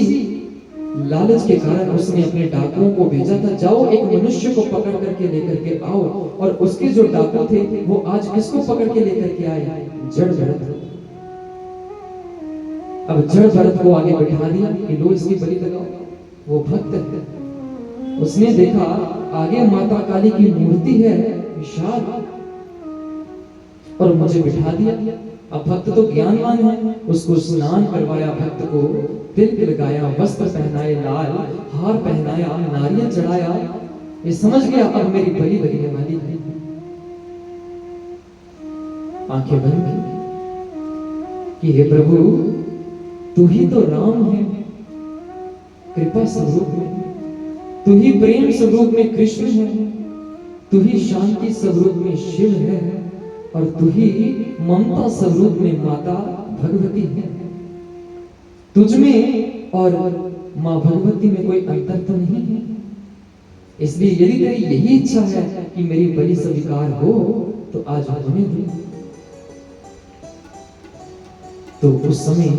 लालच के कारण उसने अपने डाकुओं को भेजा था, जाओ एक मनुष्य को पकड़ करके लेकर के आओ। और उसके जो डाकू थे वो आज किसको पकड़ के लेकर के आए? जड़ भरत। अब जड़ भरत को आगे बैठा दिया कि लो इसकी बलि लगाओ। वो भक्त है, उसने देखा आगे माता काली की मूर्ति है विशाल, और मुझे बिठा दिया। अब भक्त तो ज्ञानवान है, उसको स्नान करवाया, भक्त को तिलक लगाया, वस्त्र पहनाए, लाल हार पहनाया, नारियल चढ़ाया। ये समझ गया अब मेरी बलि लगने वाली है। आंखें बंद की कि हे प्रभु, तू ही तो राम है कृपा स्वरूप में, तू ही प्रेम स्वरूप में कृष्ण है, तू ही शांति स्वरूप में शिव है, और तू ही ममता स्वरूप में माता भगवती है। तुझ में और मां भगवती में कोई अंतर तो नहीं है। इसलिए यदि तेरी यही इच्छा है कि मेरी बलि स्वीकार हो तो आज होने दे। तो उस समय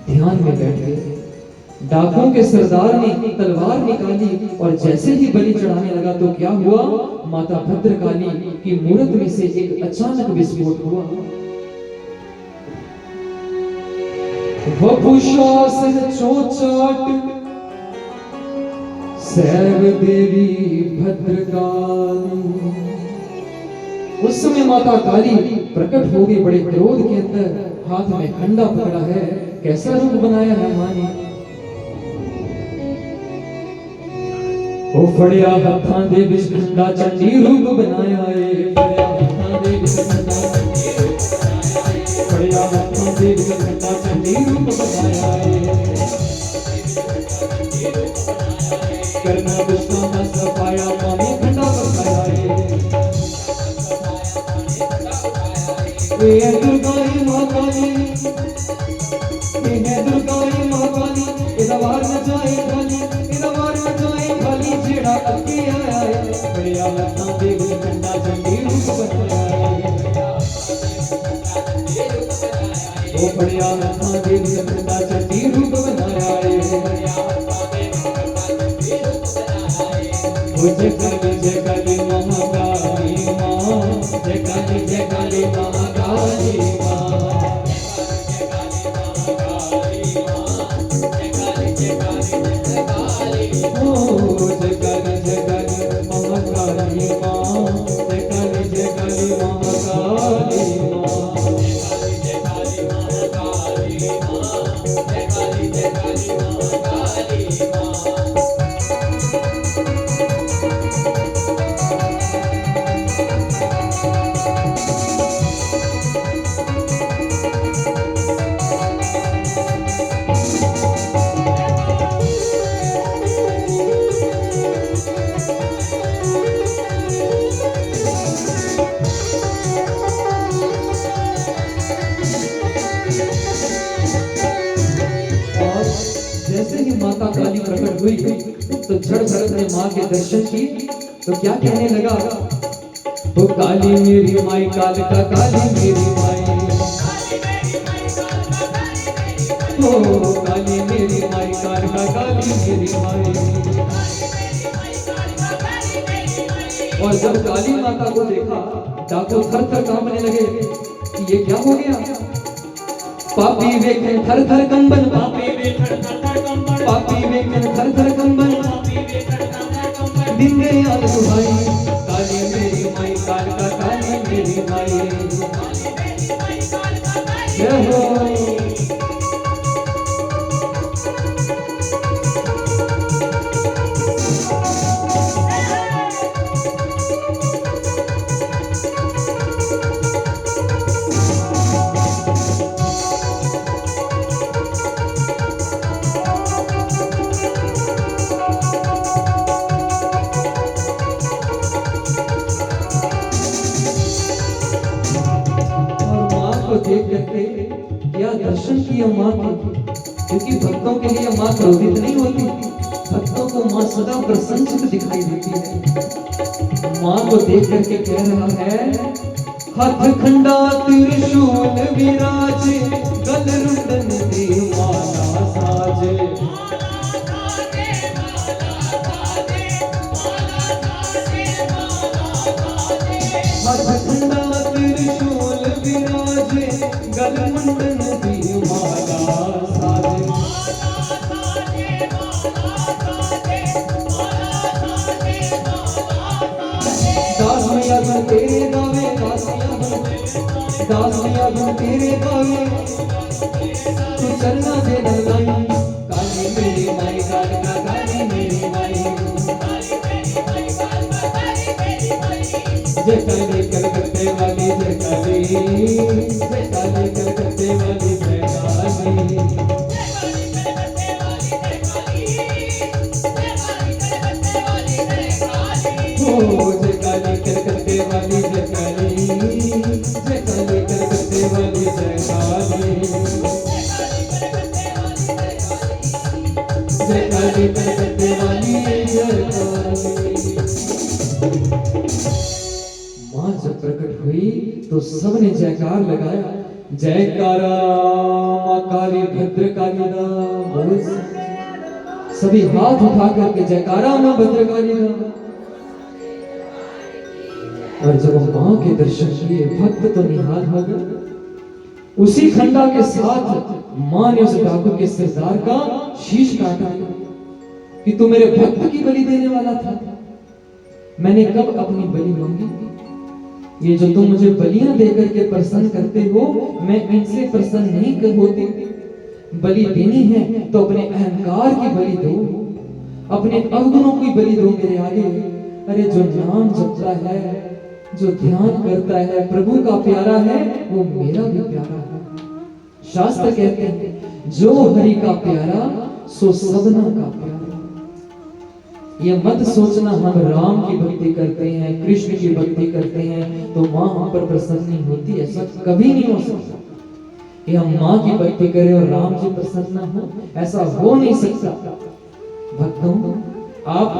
ध्यान में बैठ गए। डाकुओं के सरदार ने तलवार निकाली और जैसे ही बलि चढ़ाने लगा तो क्या हुआ? माता भद्रकाली की मूर्त में से एक अचानक विस्फोट हुआ। वपुषा चोचाट सैव देवी भद्रकाली। उस समय माता काली प्रकट हो गई बड़े क्रोध के अंदर, हाथ में खंडा पकड़ा है। कैसा रूप बनाया है मां ने? ओ फड़िया हत्थां दे विच खंडा चंडी रूप बनाया है। फड़िया हत्थां दे विच खंडा चंडी रूप बनाया है। फड़िया हत्थां दे विच खंडा चंडी रूप बनाया है। करना दुष्टा का सफाया मां ने खंडा बसाया है। ये दुर्गाई मां काली, ये दुर्गाई मां काली, इदा वार न जाए खाली, इदा वार न जाए खाली, जेड़ा अगे आया है। बड़िया हत्थां दे विच खंडा चंडी रूप बनाया है। ओ बड़िया हत्थां दे विच खंडा चंडी रूप बनाया है। ओ जय काली महाकाली मां, जय काली महाकाली मां। माता काली प्रकट हुई तो जड़ भरत ने मां के दर्शन की तो क्या कहने लगा? तो काली मेरी माई, काल का काली मेरी माई, ओ काली मेरी माई, काल का काली मेरी माई। और जब काली माता को देखा डाकू थर थर कांपने लगे कि ये क्या हो गया? पापी वेखे थर थर कंबन, पापी वेखे थर थर कंबन, दिन गए याद दुहाई, काली मेरी माई, काल का काली मेरी माई। जय हो। देख करके क्या दर्शन किया माँ के, क्योंकि भक्तों के लिए माँ क्रोधित नहीं होती, भक्तों को माँ सदा प्रसन्नचित दिखाई देती है। माँ को देख करके कह रहा है, हाथ खंडा त्रिशूल विराजे, गल रुंडन दे माला साजे। हाथ खंडा त्रिशूल विराजे, गल मुंडन दे माला साजे। दास मैया धन तेरे गावे, दास मैया धन तेरे गावे, तू चलना दे लाई, काली मेरी माई कालिका काली मेरी माई। जय काली कलकत्ते वाली जय काली, जय काली कलकत्ते वाली जय काली। ओ जय काली कलकत्ते वाली जय काली, जय काली कलकत्ते वाली जय काली। जय काली कलकत्ते वाली जय काली। माँ जब प्रकट हुई तो सबने जयकार लगाया, जयकारा माँ काली भद्रकाली दा बोल। सभी हाथ उठा करके जयकारा माँ भद्रकाली दा। और जब माँ के दर्शन किए भक्त तो निहाल हो गए। उसी खंडा के साथ माँ ने उस डाकू के सरदार का शीश काटा कि तू मेरे भक्त की बलि देने वाला था। मैंने कब अपनी बलि मांगी? ये जो तुम मुझे बलियां देकर के प्रसन्न करते हो, मैं इनसे प्रसन्न नहीं होती। बलि देनी है तो अपने अहंकार की बलि दो, अपने अवगुणों की बलि दो मेरे आगे। अरे जो नाम जपता है, जो ध्यान करता है, प्रभु का प्यारा है, वो मेरा भी प्यारा है। शास्त्र कहते हैं जो हरि का प्यारा सो सबना का प्यारा। ये मत सोचना हम राम की भक्ति करते हैं, कृष्ण की भक्ति करते हैं तो माँ हम पर प्रसन्न नहीं होती। ऐसा कभी नहीं हो सकता कि हम माँ की भक्ति करें और राम जी प्रसन्न हो, ऐसा हो नहीं सकता। भक्तों, आप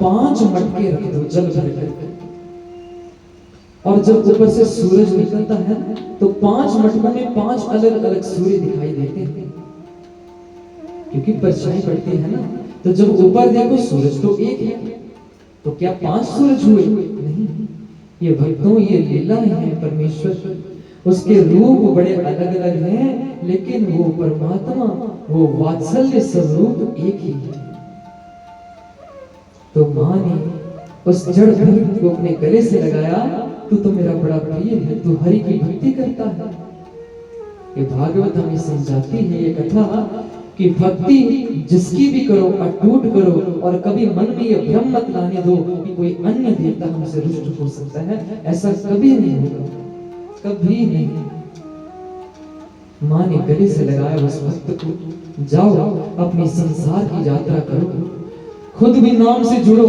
5 मटके रख दो जल भर करके, और जब ऊपर से सूरज निकलता है तो 5 मटकों में 5 अलग अलग सूर्य दिखाई देते हैं, क्योंकि परछाई पड़ती है ना। तो जब ऊपर देखो सूरज तो एक है, तो क्या 5 सूरज हुए? नहीं। ये भक्तों, ये लीलाएं हैं परमेश्वर, उसके रूप बड़े अलग अलग हैं, लेकिन वो परमात्मा, वो वात्सल्य स्वरूप एक ही है। तो माँ ने उस जड़ भक्त को अपने गले से लगाया, तू तो मेरा बड़ा प्रिय है, तू हरि की भक्ति करता है। ये भागवत हमें समझाती है ये कथा कि भक्ति जिसकी भी करो अटूट करो, और कभी मन में ये भ्रम मत लाने दो कि कोई अन्य देवता हमसे रुष्ट हो सकता है। ऐसा कभी नहीं होगा, कभी नहीं। माँ ने गले से लगाया उस भक्त को, जाओ अपनी संसार की यात्रा करो, खुद भी नाम से जुड़ो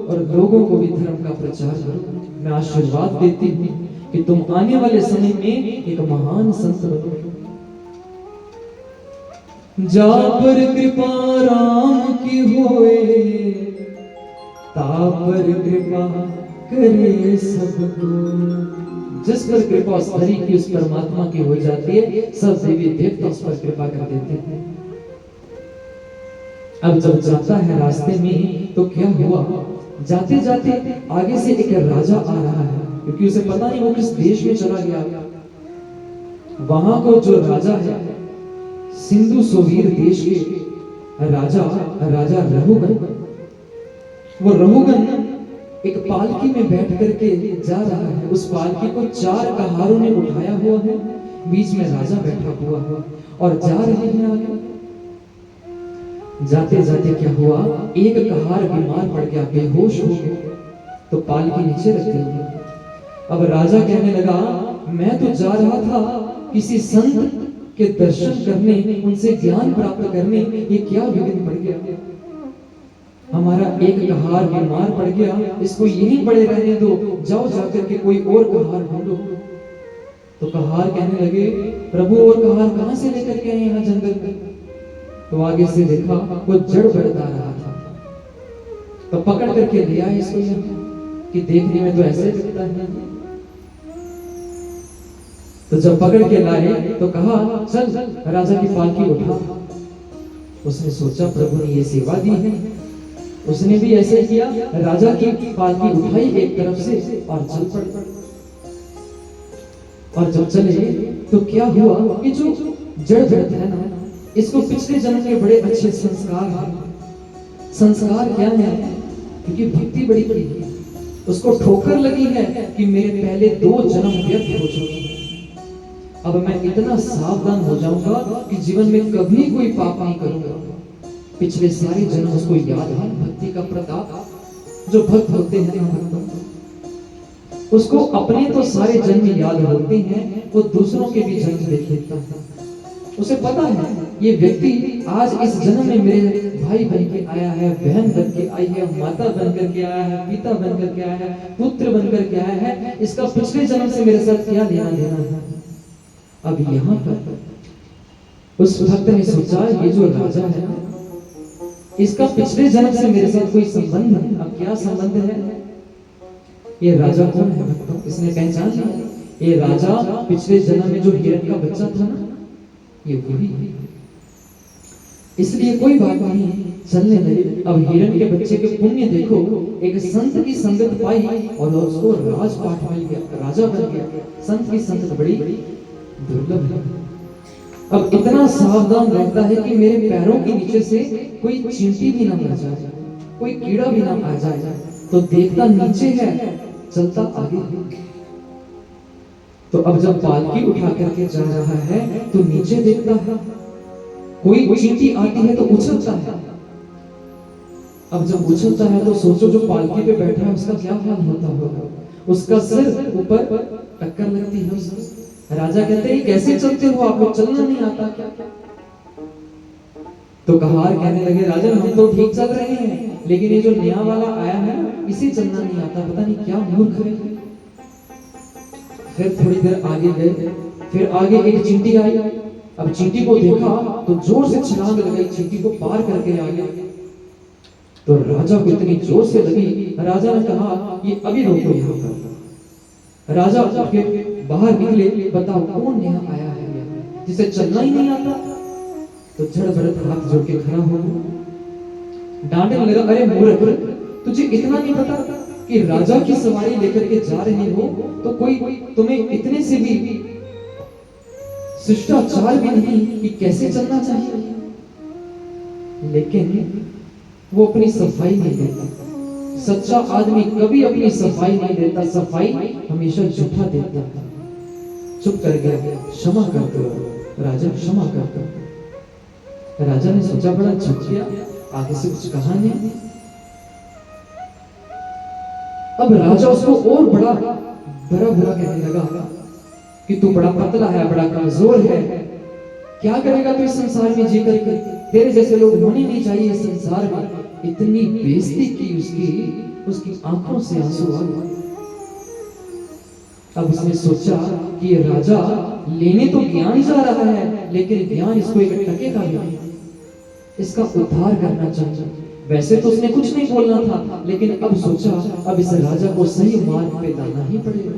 और लोगों को भी धर्म का प्रचार करो। मैं आशीर्वाद देती हूँ कि तुम आने वाले समय में एक महान संत बनोगे। जा पर कृपा राम की होए, ता पर कृपा करे सबको। जिस पर कृपा उस हरि की, उस परमात्मा की हो जाती है, सब देवी देवता उस पर कृपा कर देते हैं। अब जब जाता है रास्ते में तो क्या हुआ, जाते जाते आगे से एक राजा आ रहा है, क्योंकि उसे पता नहीं वो किस देश में चला गया। वहां को जो राजा है, सिंधु सोवीर देश के राजा रहुगन, वो रहुगन एक पालकी में बैठ करके जा रहा है। उस पालकी को 4 कहारों ने उठाया हुआ है, बीच में राजा बैठा हुआ है और जा रहे हैं आगे। जाते जाते क्या हुआ, एक कहार बीमार पड़ गया, बेहोश हो गया, तो पालकी नीचे रख दी। अब राजा कहने लगा, मैं तो जा रहा था किसी संत के दर्शन करने, उनसे ज्ञान प्राप्त करने, ये क्या विघ्न पड़ गया। हमारा एक कहार बीमार पड़ गया, इसको यहीं पड़े रहने दो, जाओ जाकर के कोई और कहार ढूंढो। तो कहार कहने लगे, प्रभु और कहार कहां से लेकर के आए यहाँ जंगल में? तो आगे से देखा वो जड़ बरता रहा था, तो पकड़ करके लिया इसको यहाँ, कि देखने में तो ऐसे दिखता है। तो जब पकड़ के लाए तो कहा, चल राजा की पालकी उठा। उसने सोचा प्रभु ने ये सेवा दी है, उसने भी ऐसे किया, राजा की पालकी उठाई एक तरफ से और चल पड़े। और जब चले तो क्या हुआ कि जो जड़ जड़ है ना, इसको पिछले जन्म के बड़े अच्छे संस्कार हैं। संस्कार क्या है? क्योंकि भक्ति बड़ी की है, उसको ठोकर लगी है कि मेरे पहले 2 जन्म व्यर्थ हो चुके हैं। अब मैं इतना सावधान हो जाऊंगा कि जीवन में कभी कोई पाप नहीं करूंगा। पिछले सारे जन्म उसको याद है, भक्ति का प्रताप। जो भक्त होते हैं ना भक्तों, उसको अपने तो सारे जन्म याद होते हैं, वो दूसरों के भी जन्म देख लेता है। उसे पता है ये व्यक्ति आज इस जन्म में मेरे भाई बन के आया है, बहन बन के आई है, माता बन करके आया है, पिता बन करके आया है, पुत्र बन करके आया है। इसका पिछले जन्म से मेरे साथ क्या लेना देना है? अब यहाँ पर उस भक्त ने सोचा, ये जो राजा है ना, इसका पिछले जन्म से मेरे साथ कोई संबंध है। अब क्या संबंध है? ये राजा कौन है भक्तों? इसने पहचान लिया, ये राजा पिछले जन्म में जो हिरण का बच्चा था ना, ये वही है। इसलिए कोई बात नहीं, चलने लगे। अब हिरण के बच्चे के पुण्य देखो, एक संत की संगत पाई और उसको राजपाट मिल गया, राजा बन गया। संत की संगत बड़ी दुर्लभ है। अब इतना सावधान रहता है कि मेरे पैरों के नीचे से कोई चींटी भी ना मर जाए, कोई कीड़ा भी ना आ जाए। तो देखता नीचे है, चलता आगे। तो अब जब पालकी उठा करके जा रहा है तो नीचे देखता है, कोई चींटी आती है तो उछलता है। अब जब उछलता है तो सोचो जो पालकी पे बैठा है उसका क्या हाल होता होगा। उसका सिर ऊपर टक्कर लगती है उसको। राजा कहते हैं, कैसे चलते हो आप लोग, चलना नहीं आता क्या? तो कहार कहने लगे, राजन हम तो ठीक चल रहे हैं, लेकिन ये जो नया वाला आया है ना, इसे चलना नहीं आता, पता नहीं क्या मूर्ख है। फिर थोड़ी देर आगे गए, फिर आगे एक चींटी आई। अब चींटी को देखा तो जोर से छलांग लगाई, चींटी को पार करके आ गया। तो राजा को इतनी जोर से लगी, राजा ने कहा, ये अभी रोको यहाँ पर। राजा के बाहर निकले, बताओ कौन यहाँ आया है जिसे चलना ही नहीं आता? तो जड़ भरत हाथ जोड़ के खड़ा हो, डांटने लगा, अरे मूर्ख, तुझे इतना नहीं पता कि राजा की सवारी लेकर के जा रहे हो तो कोई तुम्हें इतने से भी शिष्टाचार भी नहीं कि कैसे चलना चाहिए? लेकिन वो अपनी सफाई नहीं देता। सच्चा आदमी कभी अपनी सफाई नहीं देता, सफाई हमेशा झूठा देता है। चुप कर गया, क्षमा कर दो राजा, क्षमा कर दो। राजा ने सोचा बड़ा झुक गया, आगे से कुछ कहा नहीं। अब राजा उसको और बड़ा बुरा कहने लगा कि तू बड़ा पतला है, बड़ा कमजोर है, क्या करेगा तू इस संसार में जी करके? तेरे जैसे लोग होने नहीं चाहिए इस संसार में। इतनी बेइज्जती की उसकी आंखों से आंसू आ गए। अब उसने सोचा कि ये राजा लेने तो ज्ञान जा रहा है, लेकिन ज्ञान इसको एक टके का भी नहीं, इसका उद्धार करना चाहिए। वैसे तो उसने कुछ नहीं बोलना था, लेकिन अब सोचा अब इस राजा को सही मार्ग पे लाना ही पड़ेगा।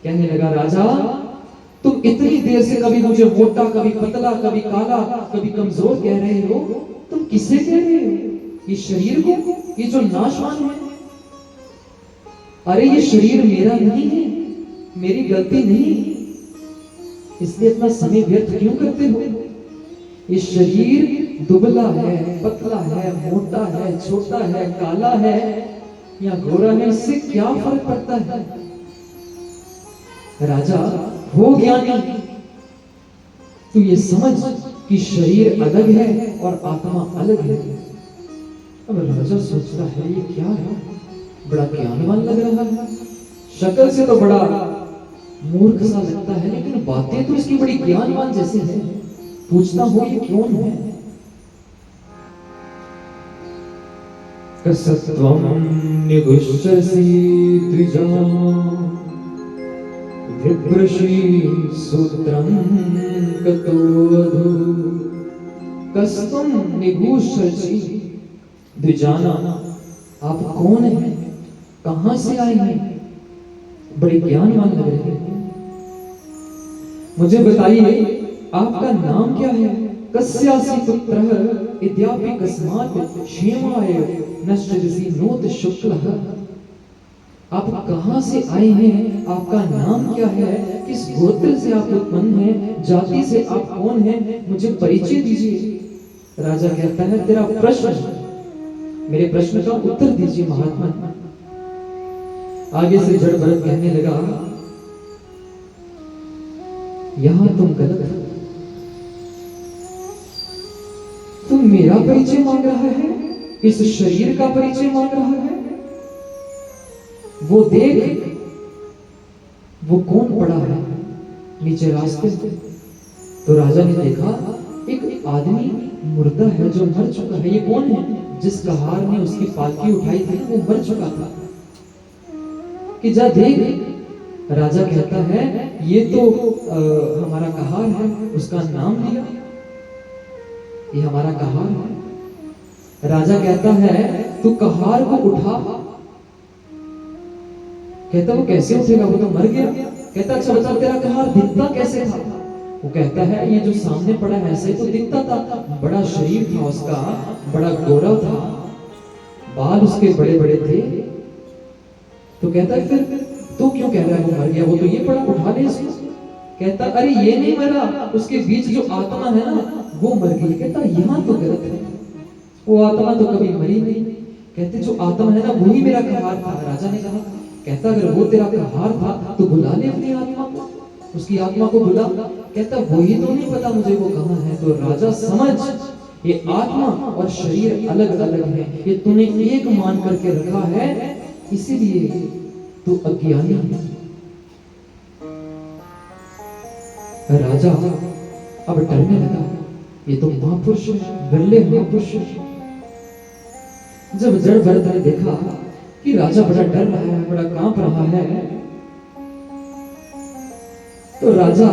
कहने लगा, राजा तुम इतनी देर से कभी मुझे मोटा, कभी पतला, कभी काला, कभी कमजोर कह रहे हो, तुम किसे कह रहे हो? ये शरीर को, ये जो नाशवान है? अरे ये शरीर मेरा नहीं है, मेरी गलती नहीं, इसलिए अपना समय व्यर्थ क्यों करते हो? ये शरीर दुबला है, पतला है, मोटा है, छोटा है, काला है या गोरा है, इससे क्या फर्क पड़ता है? राजा हो ज्ञानी, तू ये समझ कि शरीर अलग है और आत्मा अलग है। अब राजा सोचता है ये क्या है, बड़ा ज्ञानवान लग रहा है, शक्ल से तो बड़ा मूर्ख सा लगता है, लेकिन बातें तो इसकी बड़ी ज्ञानवान जैसे है। पूछता हूं ये कौन है? कसत्वं निगुष्यसि द्विजा बिभ्रषि सूत्रं कतो वधू कस्तुम निगूषर्षि। द्विजाना, आप कौन हैं, कहां से आए हैं, बड़े ज्ञानवान लग रहे हैं। मुझे बताइए आपका नाम क्या है। कस्यासि पुत्रः इत्यापि कस्मात् क्षेमाय नश्यसि नोत शुक्लः। आप कहां से आए हैं, आपका नाम क्या है, किस गोत्र से आप उत्पन्न हैं, जाति से आप कौन हैं, मुझे परिचय दीजिए। राजा कहता है तेरा प्रश्न, मेरे प्रश्न का उत्तर दीजिए महात्मा। आगे से जड़ भरत कहने लगा यहां तुम गलत हो, तुम मेरा परिचय मांग रहा है, इस शरीर का परिचय मांग रहा है। वो देख, वो कौन पड़ा है नीचे रास्ते में। तो राजा ने देखा एक आदमी मुर्दा है जो मर चुका है। ये कौन है, जिस कहार ने उसकी पालकी उठाई थी वो मर चुका था। कि जा देख। राजा कहता है ये तो हमारा कहार है, उसका नाम लिया, ये हमारा कहार है। राजा कहता है तू कहार को उठा। कहता वो कैसे उठेगा, वो तो मर गया। कहता अच्छा बता तेरा कहार दिखता कैसे था। वो कहता है ये जो सामने पड़ा है ऐसे तो दिखता था, बड़ा शरीर था उसका, बड़ा गोरा था, बाल उसके बड़े बड़े थे। तो कहता है फिर तो क्यों कह रहा है वो मर गया, वो तो ये पड़ा, उठा ले इसको। कहता अरे ये नहीं मरा, उसके बीच जो आत्मा है ना वो मर गई। कहता यहाँ तो गलत है, वो आत्मा तो कभी मरी नहीं। कहते जो आत्मा है ना वही मेरा कहार था। राजा ने कहा, कहता अगर वो तेरा कहार था तो बुला ले अपनी आत्मा को, उसकी आत्मा को बुला। कहता वही तो नहीं पता मुझे वो कहाँ है। तो राजा समझ ये आत्मा और शरीर अलग अलग है, ये तूने एक मान करके रखा है, इसीलिए तू अज्ञानी है। राजा अब डरने लगा, ये तो महापुरुष है, बिरले महापुरुष है। जब जड़ भरत ने देखा कि राजा बड़ा डर रहा है, बड़ा कांप रहा है, तो राजा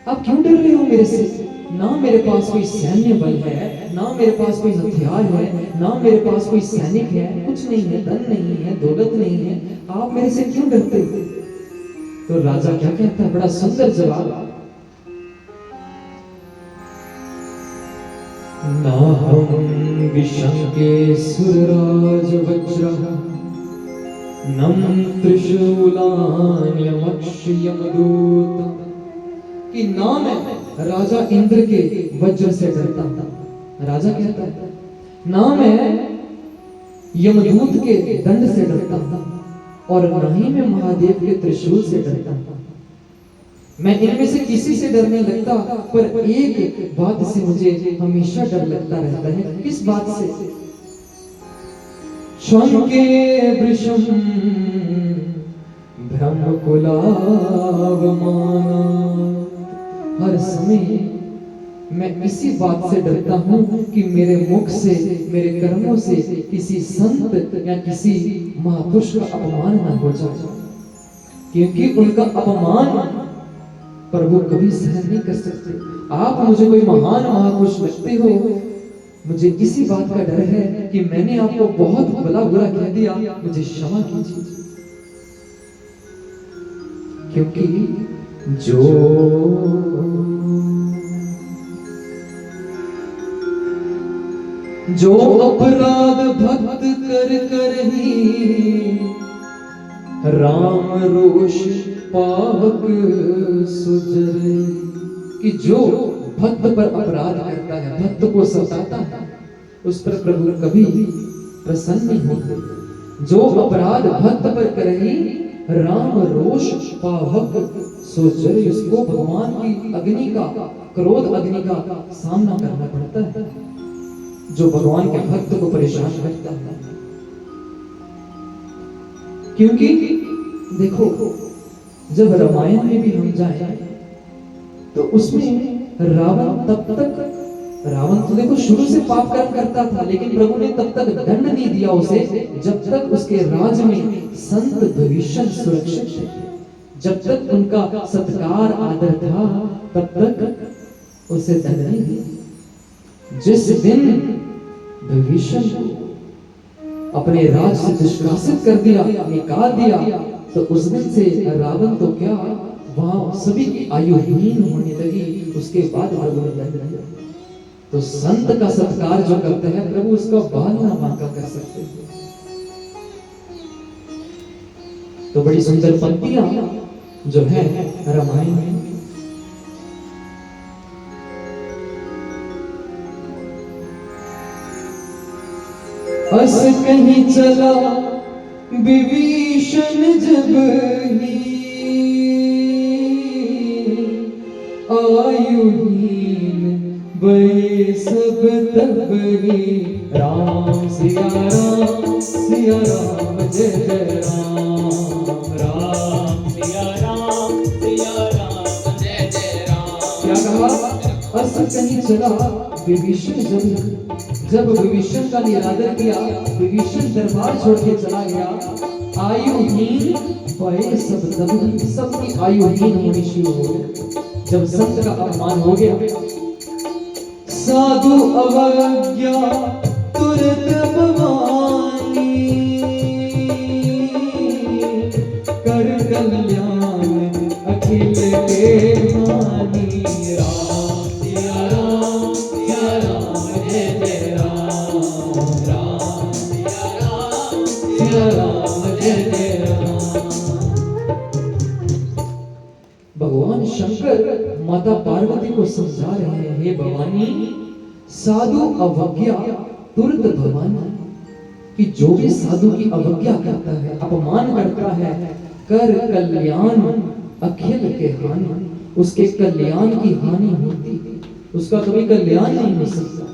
आप क्यों डर रहे हो मेरे से। ना मेरे पास कोई सैन्य बल है, ना मेरे पास कोई हथियार है, ना मेरे पास कोई सैनिक है, कुछ नहीं है, धन नहीं है, दौलत नहीं है, आप मेरे से क्यों डरते हो। तो राजा क्या कहता है, बड़ा सुंदर जवाब, नाहं विशंके सुरराज वज्रः नम त्रिशूलान्यमक्षयमदूत। कि ना मैं राजा इंद्र के वज्र से डरता था। राजा कहता है ना मैं यमदूत के दंड से डरता था, और ना ही मैं महादेव के त्रिशूल से डरता था। मैं इनमें से किसी से डर नहीं लगता, पर एक बात से मुझे हमेशा डर लगता रहता है। किस बात से। शंके वृषम ब्रह्मकुलावमाना। हर समय मैं इसी बात से डरता हूं कि मेरे मुख से, मेरे कर्मों से किसी संत या किसी महापुरुष का अपमान ना हो जाए, क्योंकि उनका अपमान प्रभु कभी सहन नहीं कर सकते। आप मुझे कोई महान महापुरुष लगते हो, मुझे इसी बात का डर है कि मैंने आपको बहुत भला बुरा कह दिया, मुझे क्षमा कीजिए। क्योंकि जो अपराध भक्त कर ही राम रोष पावक सुजरे। कि जो भक्त पर अपराध करता है, भक्त को सताता है, उस पर प्रभु कभी प्रसन्न नहीं होते। जो अपराध भक्त पर करही राम रोष पावक सुजरे, उसको भगवान की अग्नि का, क्रोध अग्नि का सामना करना पड़ता है, जो भगवान के भक्त को परेशान करता है। क्योंकि देखो जब रामायण में भी हम जाए तो उसमें रावण रावण तो देखो शुरू से पाप कर्म करता था, लेकिन प्रभु ने तब तक दंड नहीं दिया उसे जब तक उसके राज में संत विभीषण सुरक्षित थे। जब तक उनका सत्कार आदर था तब तक उसे दंड नहीं दिया। जिस दिन विभीषण को अपने राज से दुष्कासित कर दिया, निकाल दिया, तो उस दिन से रावण तो क्या, वहां सभी की आयुहीन होने लगी। उसके बाद प्रभु ने दंड दिया। तो संत का सत्कार जो करते हैं प्रभु उसका बाल ना बांका कर सकते हैं। तो बड़ी सुंदर पंक्तियां जो है रामायण में, अस कहीं चला विभीषण जब ही, आयुहीन भय सब तब ही। राम सिया राम जय जय राम, राम सिया राम जय जय राम। क्या कहा? अस कहीं चला विभीषण जब विभीषण का निरादर किया, विभीषण दरबार छोड़ के चला गया, आयुहीन भय सब तब, सबकी आयुहीन होनी शुरू हो गई जब संत का अपमान हो गया। साधु अवज्ञा तुरंत भवानी, कर कल्याण अखिल के हानि। राम सिया राम जय जय राम, राम सिया राम जय जय राम। भगवान शंकर माता पार्वती को समझा रहे हैं, हे भवानी, साधु अवज्ञा तुरंत भवानी, कि जो भी साधु की अवज्ञा करता है, अपमान करता है, कर कल्याण अखिल के हानि, उसके कल्याण की हानि होती है, उसका कभी कल्याण नहीं हो सकता।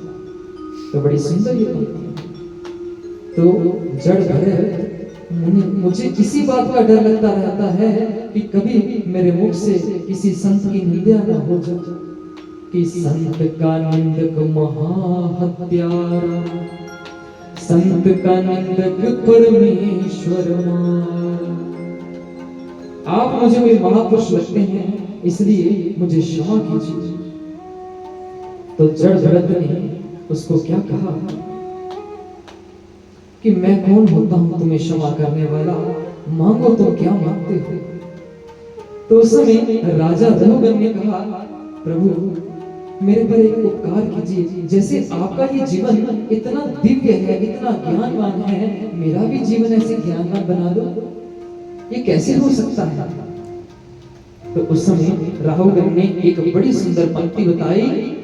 तो बड़ी सुंदर ये पंक्ति। तो जड़ भरे मुझे इसी बात का डर लगता रहता है कि कभी मेरे मुख से किसी संत की निंदा ना हो जाए, कि संत का निंदक महाहत्यारा, संत का निंदक परमेश्वर मार। आप मुझे कोई महापुरुष लगते हैं, इसलिए मुझे क्षमा कीजिए। तो जड़ भरत ने उसको क्या कहा कि मैं कौन होता हूं तुम्हें क्षमा करने वाला, मांगो तुम क्या मांगते हो। तो उस समय राजा रघुगण ने कहा, प्रभु मेरे पर एक उपकार कीजिए, जैसे आपका ये जीवन इतना दिव्य है, इतना ज्ञानवान है, मेरा भी जीवन ऐसे ज्ञानवान बना दो। ये कैसे हो सकता है? तो उस समय राहुगण ने एक बड़ी सुंदर पंक्ति बताई,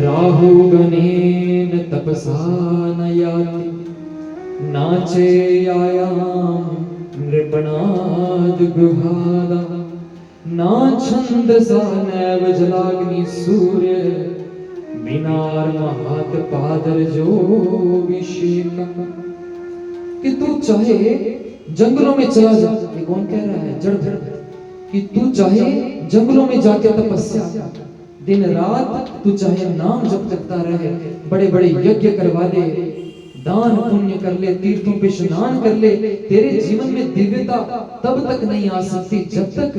राहुगणेन तपसा न याति, नाचे आयाम नृपणाद गुहादा, ना छंदसा नैव जलाग्नि सूर्य, बिनार महात पादर जो विषेक। कि तू चाहे जंगलों में चला जा, ये कौन कह रहा है? जड़ जड़। कि तू चाहे जंगलों में जाके तपस्या, दिन रात तू चाहे नाम जप करता रहे, बड़े बड़े यज्ञ करवा ले, दान पुण्य कर ले, तीर्थों पे स्नान कर ले, तेरे जीवन में दिव्यता तब तक नहीं आ सकती जब तक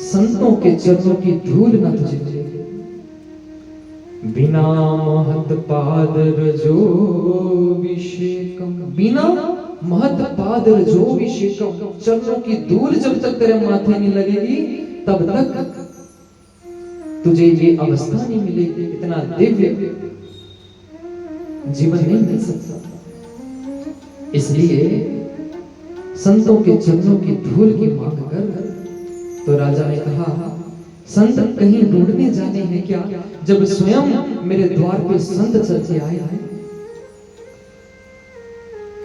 संतों के चरणों की धूल न तुझे मिले। बिना महत पाद रजो विषेकम, बिना महत पाद रजो विषेकम, चरणों की धूल जब तक तेरे माथे नहीं लगेगी तब तक तुझे ये अवस्था नहीं मिलेगी, इतना दिव्य जीवन नहीं मिल सकता। इसलिए संतों के चरणों की धूल की मांग कर। तो राजा ने कहा, संत कहीं ढूंढने जाने हैं क्या, जब स्वयं मेरे द्वार पे संत चल के आए हैं।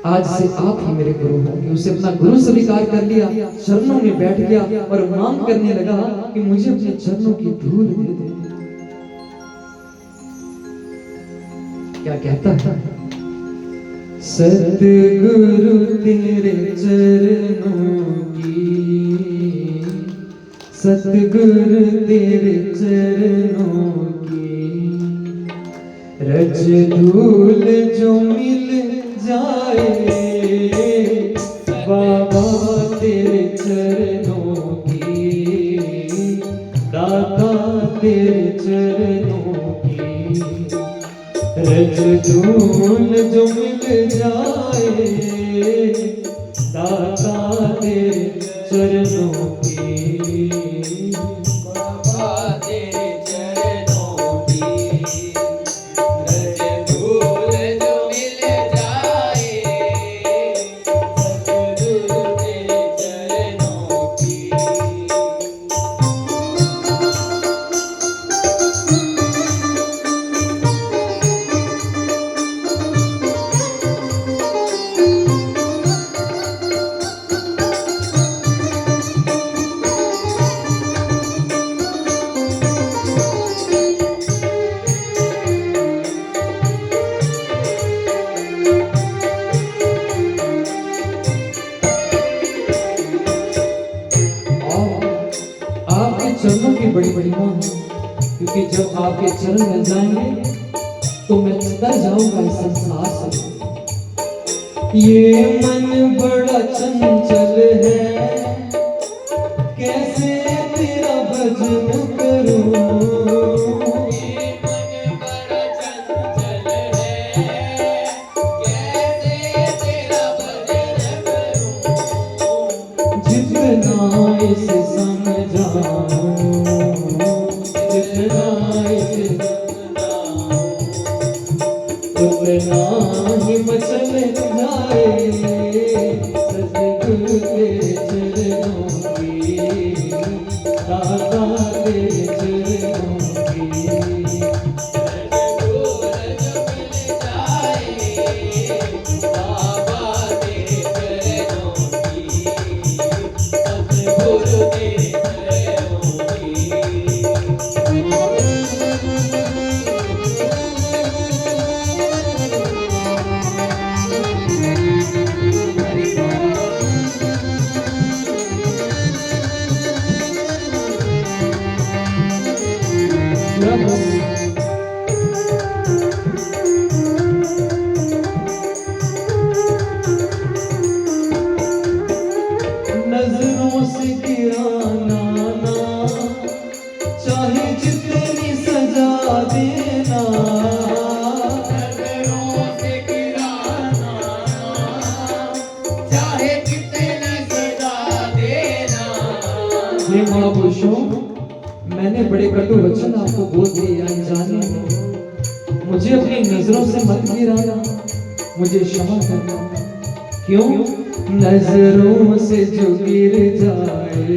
आज से आप ही मेरे गुरु होंगे। उसे अपना गुरु स्वीकार कर लिया, चरणों में बैठ गया और मांग करने लगा कि मुझे अपने चरणों की धूल दे दे। क्या कहता है? सतगुरु तेरे चरणों की, सतगुरु तेरे चरणों की, रज धूल जो मिल जाए, रजधूल जो मिल जाए दाता तेरे चरणों की, बाबा तेरे चरणों की रजधूल जो मिल जाए सतगुरु तेरे चरणों की। आपके चरणों की बड़ी महिमा है, क्योंकि जब आपके चरण मिल जाएंगे तो मैं तर जाऊंगा इस संसार से। ये मन बड़ा चंचल है, कैसे तेरा भजन करूं। ये मन बड़ा चंचल है, कैसे तेरा भजन करूं। जितना इसे समझाऊं, जितना इसे उतना ही मचल जाए सतगुरु तेरे चरणों की, दाता तेरे चरणों की। रजधूल जो मिल जाए बाबा तेरे चरणों की, सतगुरु तेरे चरणों की। नजरों से गिराना ना, चाहे जितनी सजा देना। नजरों से गिराना चाहे कितनी सजा देना। हे महापुरुषों, मैंने बड़े कटु वचन आपको बोल दिए अनजाने में। मुझे अपनी नजरों से मत गिराना, मुझे क्षमा करना। क्यों? नजरों से जो गिर जाए,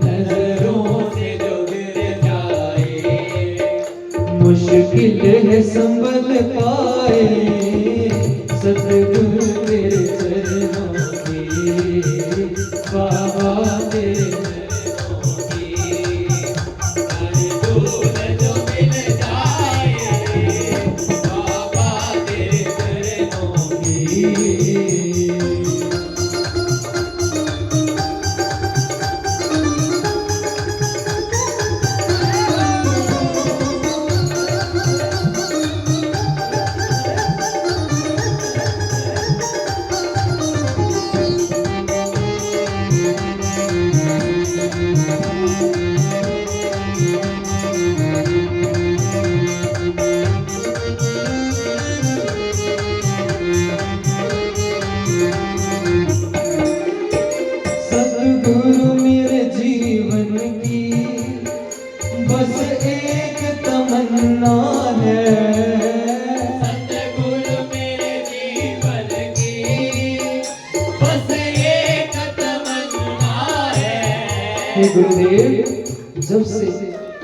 नजरों से जो गिर जाए मुश्किल है संभल पाए सतगुरु तेरे चरणों की, बाबा तेरे चरणों की। रजधूल जो मिल जाए बाबा तेरे चरणों की। सतगुरु मेरे जीवन की बस एक तमन्ना है। सतगुरु मेरे जीवन की बस एक तमन्ना है। हे गुरुदेव, जब से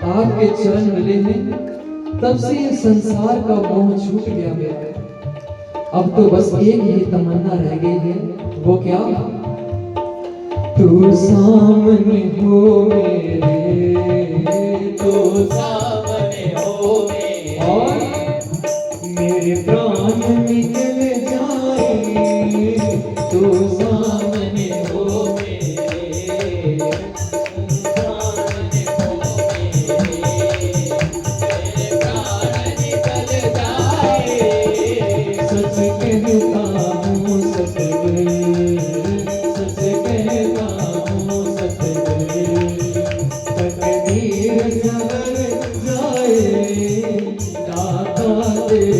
आपके चरण मिले हैं तब से ये संसार का मोह छूट गया मेरा। अब तो बस एक ही तमन्ना रह गई है, वो क्या? तू सामने हो मेरे, तू सामने हो मेरे और मेरे प्राण निकल जाए। तू सामने हो मेरे, सामने हो मेरे, मेरे प्राण निकल जाए। सच कहता हूँ सतगुरु, सच कहता हूँ सतगुरु, तकदीर सवर जाए दाता तेरे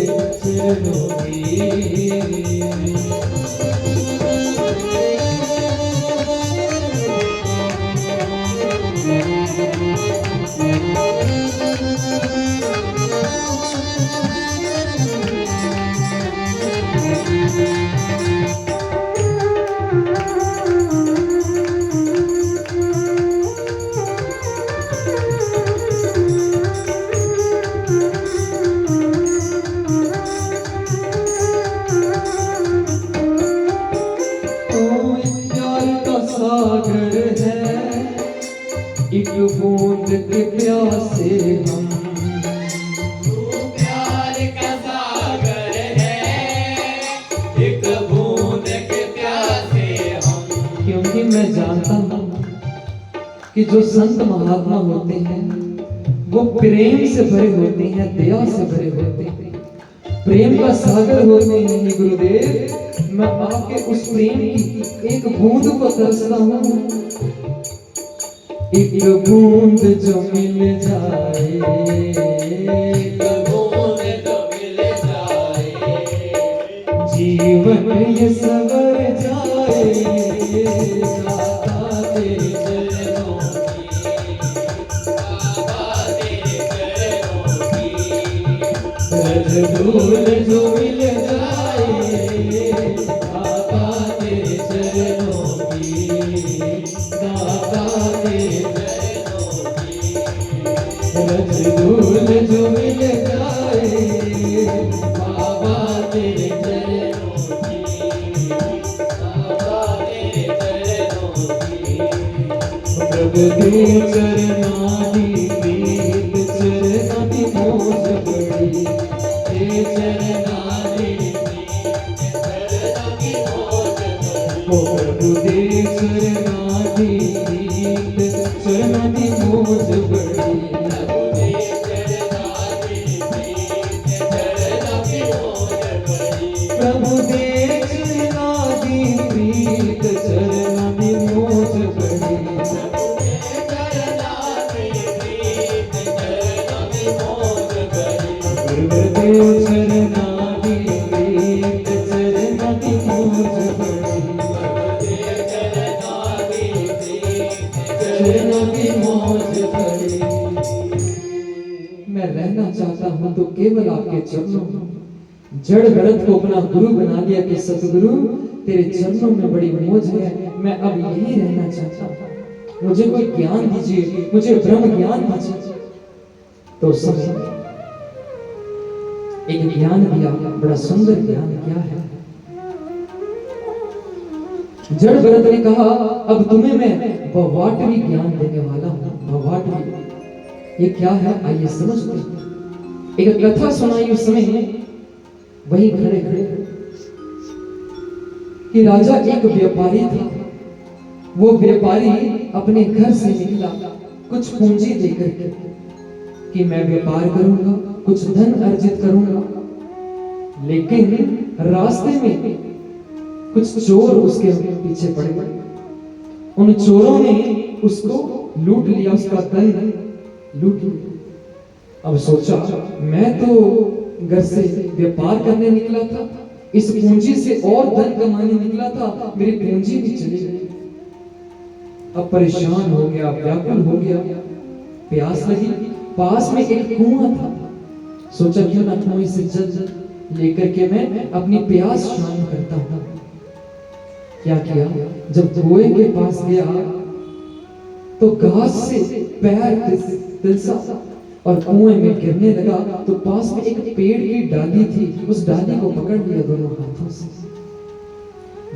सागर है एक बूंद के प्यासे हम, तू प्यार का सागर है एक बूंद के प्यासे हम। क्योंकि मैं जानता हूँ कि जो संत महात्मा होते हैं वो प्रेम से भरे होते हैं, दया से भरे होते हैं, प्रेम का सागर होते हैं। हे गुरुदेव, मैं आपके उस प्रेम की एक बूंद को तरसता हूँ। एक बूंद जो मिल जाए, एक बूंद जो मिल जाए, जीवन ये सवर जाए। दाता तेरे चरणों की बाबा तेरे चरणों की रज धूल जो मिल जाए, दाता तेरे चरणों की, दाता तेरे चरणों की रज धूल जो मिल जाए, बाबा तेरे चरणों की बाबा तेरे चरणों की। प्रभु दे चरणादी प्रीत चरणादी मोज बड़ी, हे चरणादी चरणादी मोज बड़ी। ओ प्रभु दे चरणादी प्रीत चरणादी मोज बड़ी, प्रभु दे चरणादी चरणादी मोज बड़ी। प्रभु दे चरणादी प्रीत चरणादी मोज बड़ी। गुरुदेव चरणादी प्रीत चरणादी मोज बड़ी, चरणादी मोज बड़ी। मैं रहना चाहता हूँ तो केवल आपके चरणों में। जड़ भरत को अपना गुरु बना लिया कि सतगुरु तेरे चरणों में बड़ी मौज है, मैं अब यही रहना चाहता हूँ, मुझे कोई ज्ञान दीजिए, मुझे ब्रह्म ज्ञान दीजिए। तो समय एक ज्ञान दिया, बड़ा सुंदर ज्ञान। क्या है? जड़ भरत ने कहा अब तुम्हें मैं भवाटवी ज्ञान देने वाला हूं। भवाटवी ये क्या है, आइए समझते हैं। एक कथा सुनाई उस समय वहीं खड़े खड़े कि राजा एक व्यापारी था। वो व्यापारी अपने घर से निकला कुछ पूंजी लेकर के कि मैं व्यापार करूंगा, कुछ धन अर्जित करूंगा। लेकिन रास्ते में कुछ चोर उसके पीछे पड़ गए। उन चोरों ने उसको लूट लिया, उसका धन लूट लिया। अब सोचा मैं तो घर से व्यापार करने निकला था, इस पूंजी से और धन कमाने निकला था, मेरी पूंजी भी चली गई। अब परेशान हो गया, व्याकुल हो गया, प्यास लगी। पास में एक कुआं था, सोचा क्यों ना कुएं से जल लेकर के मैं अपनी प्यास शांत करता हूं। क्या किया, जब कुएं के पास गया तो घास से पैर तिलसा और कुएं में गिरने लगा। तो पास में एक पेड़ की डाली थी, उस डाली को पकड़ लिया दोनों हाथों से।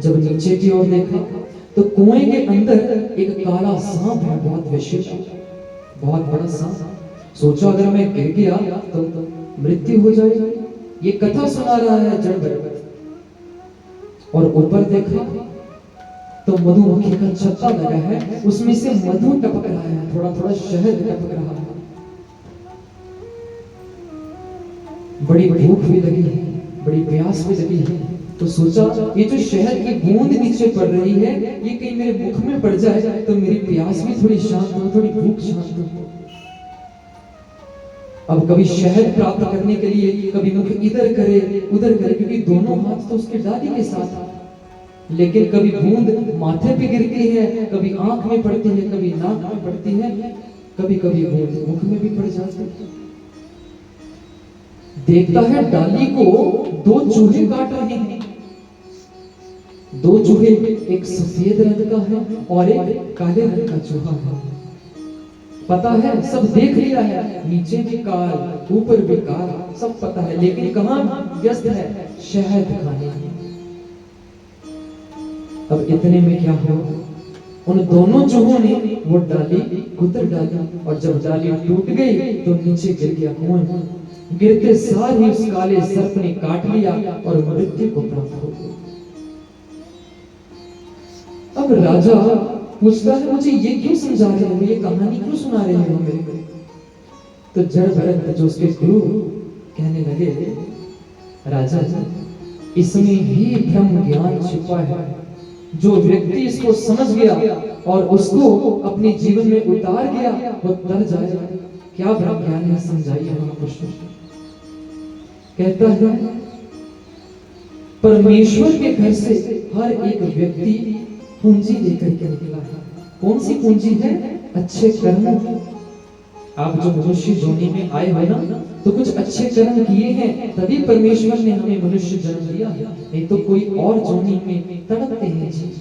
जब नीचे की ओर देखा तो कुएं के अंदर एक काला सांप है, बहुत विशेष, बहुत बड़ा सांप। सोचा अगर मैं गिर गया तो मृत्यु हो जाएगी। ये कथा सुना रहा है जड़ भरत। और ऊपर देखा तो मधुमक्खी का छत्ता लगा है, उसमें से मधु टपक रहा है, थोड़ा थोड़ा शहद टपक रहा है। बड़ी भूख भी लगी है, बड़ी प्यास भी लगी है। तो सोचा ये जो शहद की बूंद नीचे पड़ रही है, ये कहीं मेरे मुख में पड़ जाए तो मेरी प्यास भी थोड़ी शांत हो, थोड़ी भूख शांत हो। अब कभी शहद प्राप्त करने के लिए कभी मुख इधर करे उधर करे, क्योंकि दोनों हाथ तो उसके डाली के साथ है। लेकिन कभी बूंद माथे पे गिरती है, कभी आंख में पड़ती है, कभी नाक में पड़ती है, कभी कभी बूंद मुख में भी पड़ जाती है। देखता है डाली को दो चूहे काट रहे हैं। दो चूहे, एक सफेद रंग का है और एक काले रंग का चूहा है। पता है, सब देख लिया है, नीचे भी काल ऊपर भी काल, सब पता है, लेकिन कहां व्यस्त है? शहद खाने में। अब इतने में क्या हुआ, उन दोनों चूहों ने वो डाली कुतर डाली, और जब डाली टूट गई तो नीचे गिर गया कुएं में। गिरते सार ही उस काले सर्प ने काट लिया और मृत्यु को प्राप्त हो गया। अब राजा पूछता है, मुझे ये क्यों समझा रहे हो, ये कहानी क्यों सुना रहे हो मेरे को? तो जड़ भरत जो उसके गुरु कहने लगे, राजा जी इसमें ही ब्रह्म ज्ञान छिपा है। जो व्यक्ति इसको समझ गया और उसको अपने जीवन में उतार गया वो तर जाएगा। क्या ब्रह्म ज्ञान है, समझाइए हमको। कहता है, परमेश्वर के घर से हर एक व्यक्ति पूंजी लेकर के निकला है। कौन सी पूंजी है? अच्छे कर्म। आप जो मनुष्य जोनी में आए हो ना, तो कुछ अच्छे कर्म किए हैं, तभी परमेश्वर ने हमें मनुष्य जन्म दिया है। नहीं तो कोई और जोनी में तड़पते हैं जी,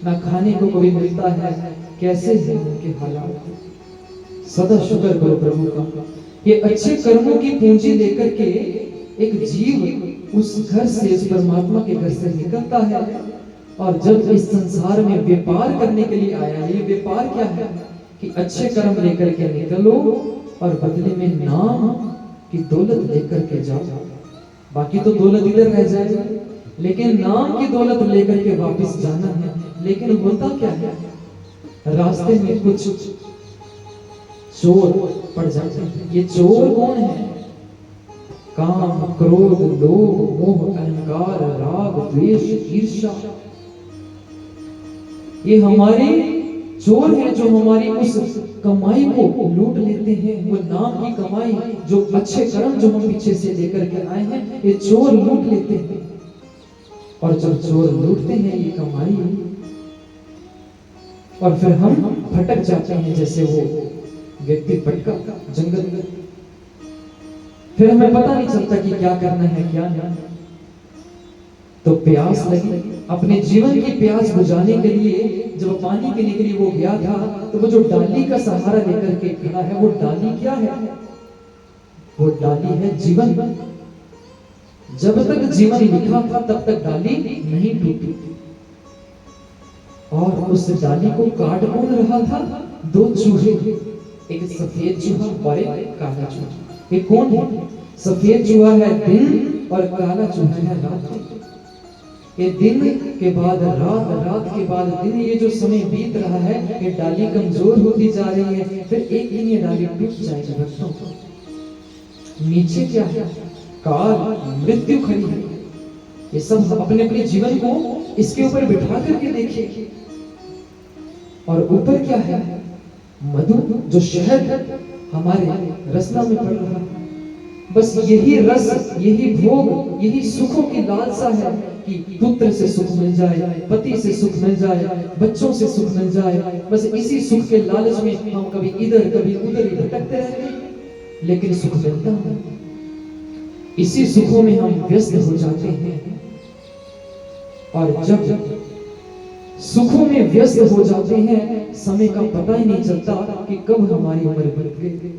ना खाने को कभी मिलता है, कैसे है उनके हालात। सदा शुक्र करो प्रभु का। ये अच्छे कर्मों की पूंजी लेकर के एक जीव उस घर से, उस परमात्मा के घर से निकलता है, और जब इस संसार में व्यापार करने के लिए आया है। ये व्यापार क्या है कि अच्छे कर्म लेकर के निकलो और बदले में नाम की दौलत लेकर के जाओ। बाकी तो दौलत इधर रह जाएगी, लेकिन नाम की दौलत लेकर के वापस जाना है। लेकिन होता क्या है, रास्ते में कुछ चोर पड़ जाते हैं। ये चोर कौन है? काम, क्रोध, लोभ, मोह, अहंकार, राग, द्वेष, ईर्ष्या। ये हमारे चोर हैं जो हमारी उस कमाई को लूट लेते हैं। वो नाम की कमाई, जो अच्छे कर्म जो हम पीछे से लेकर के आए हैं, ये चोर लूट लेते हैं। और जब चोर लूटते हैं ये कमाई, और फिर हम भटक जाते हैं, जैसे वो व्यक्ति भटका जंगल में। फिर हमें पता नहीं चलता कि क्या करना है क्या नहीं। तो प्यास लगी, अपने जीवन की प्यास बुझाने के लिए जब पानी पीने के लिए वो गया था, तो वो जो डाली का सहारा लेकर के खड़ा है, वो डाली क्या है? वो डाली है जीवन। जब तक जीवन लिखा था तब तक डाली नहीं टूटी। और उस डाली को काट कौन रहा था? दो चूहे, एक सफेद चूहा और एक काला चूहा। ये कौन है? सफेद चूहा है दिन और काला चूहा है रात। ये दिन के बाद रात, रात के बाद दिन, ये जो समय बीत रहा है, ये डाली कमजोर होती जा रही है। फिर एक दिन ये डाली टूट जाएगी बच्चों। नीचे क्या है? काल, मृत्यु खड़ी है। ये सब अपने अपने जीवन को इसके ऊपर बिठा करके देखिए। और ऊपर क्या है? मधु, जो शहद हमारे रसना में पड़ रहा है। बस यही रस, यही भोग, यही सुखों की लालसा है कि पुत्र से सुख मिल जाए, पति से सुख मिल जाए, बच्चों से सुख मिल जाए। बस इसी सुख के लालच में हम कभी इधर कभी उधर ही भटकते रहते हैं, लेकिन सुख मिलता नहीं। इसी सुखों में हम व्यस्त हो जाते हैं। और जब सुखों में व्यस्त हो जाते हैं, समय का पता ही नहीं चलता कि कब हमारी उम्र बढ़ गई,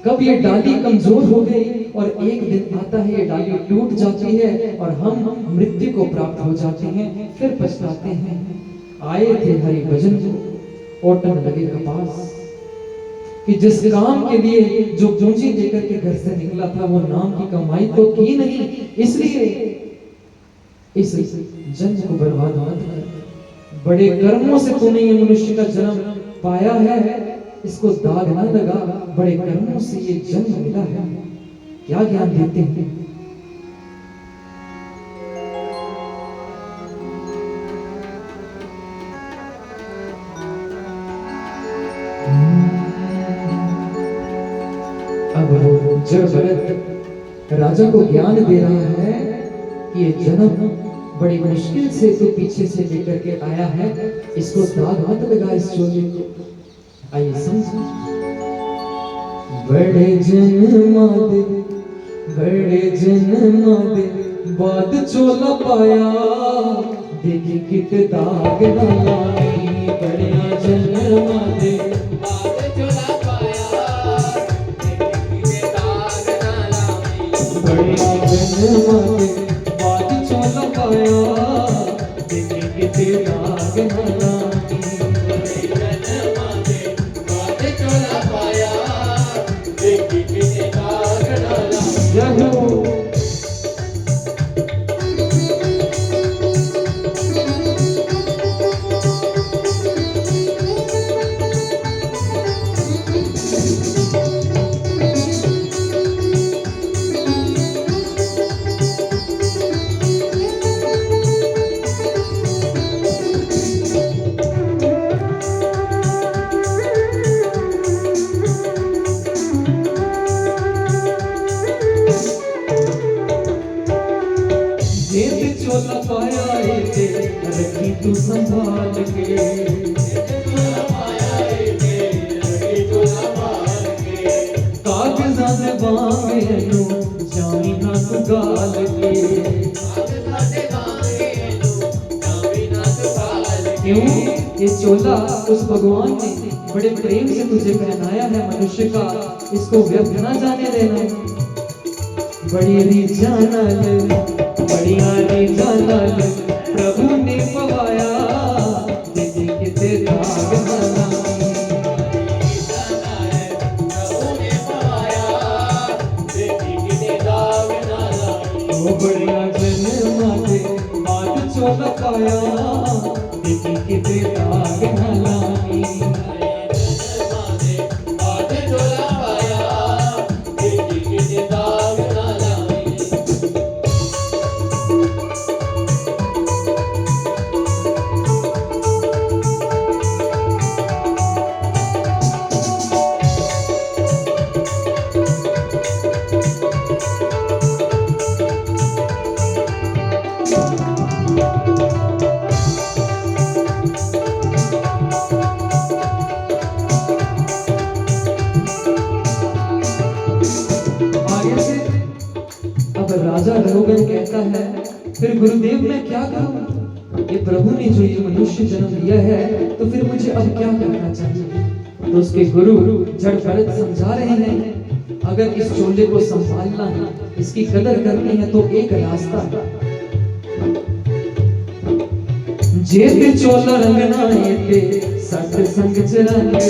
कब ये डाली कमजोर हो गई। और एक दिन आता है, ये डाली टूट जाती है और हम मृत्यु को प्राप्त हो जाते हैं। फिर पछताते हैं, आए थे हरि भजन को, ओटन लगे कपास। कि जिस काम के लिए जो पूंजी लेकर के घर से निकला था, वो नाम की कमाई तो की नहीं, इसलिए इस जन्म को बर्बाद मत कर। बड़े कर्मों से तूने ये मनुष्य का जन्म पाया है, इसको दाग न लगा। बड़े कर्मों से ये जन्म मिला है। क्या ज्ञान देते हैं? जड़ भरत राजा को ज्ञान दे रहा है कि ये जन्म बड़ी मुश्किल से तू पीछे से लेकर के आया है, इसको दाग मत लगा इस चोले को। आइए समझो। बड़े जन्म दे बाद चोला पाया, देखी कित दाग ना लाई। बड़े जन्म दे बाद चोला पाया, देखी किते दाग ना लाई। बड़े जन्म दे बाद चोला पाया, देखी कित दाग ना लाई। जन्म दे बाद चोला पाया, देखी किते दाग ना लाई। जय हो। जेब चोला पाया थे रखी तू संभाल के। चोला पाया रे, रखी चोला पाल के। कागजात बांगे नो जानी ना तू गाल के। साथे मांगे नु, जामी ना दुखाल के। क्यों? ये चोला उस भगवान ने बड़े प्रेम से तुझे पहनाया है मनुष्य का, इसको व्यर्थ ना जाने देना। बड़ी रीझा नाल बढ़िया रीझा नाल प्रभु ने पवाया, देखी किते दाग ना लाई। प्रभु ने पवाया, देखी किते दाग ना लाई। ओ बढ़िया जन्म दे बाद चोला पाया, देखी किते दाग ना लाई। जन्म दे बाद चोला पाया, देखी किते दाग ना लाई। आगे से अब राजा रघुगन कहता है, फिर गुरुदेव मैं क्या करूं? ये प्रभु ने जो ये मनुष्य जन्म दिया है, तो फिर मुझे अब क्या करना चाहिए? तो उसके गुरु जड़ भरत समझा रहे हैं, अगर इस चोले को संभालना है, इसकी कदर करनी है, तो एक रास्ता है। जेब चोला रंगना है सत संग चराने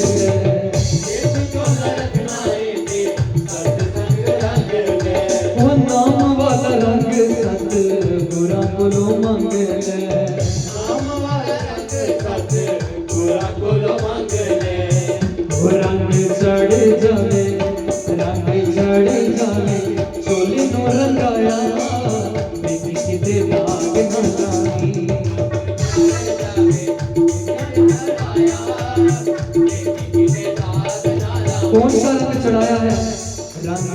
चोला रखना रे, सत्संग रंग ले। वो नाम वाला रंग सत गुरा बोलो मंग ले। नाम वाला रंग सत पूरा कोलो मांग ले। वो रंग चढ़ जावे, रंग चढ़ जावे, चोले नो रंगाया, देखी किते दाग ना लाई। कौन सा रंग चढ़ाया है? रंग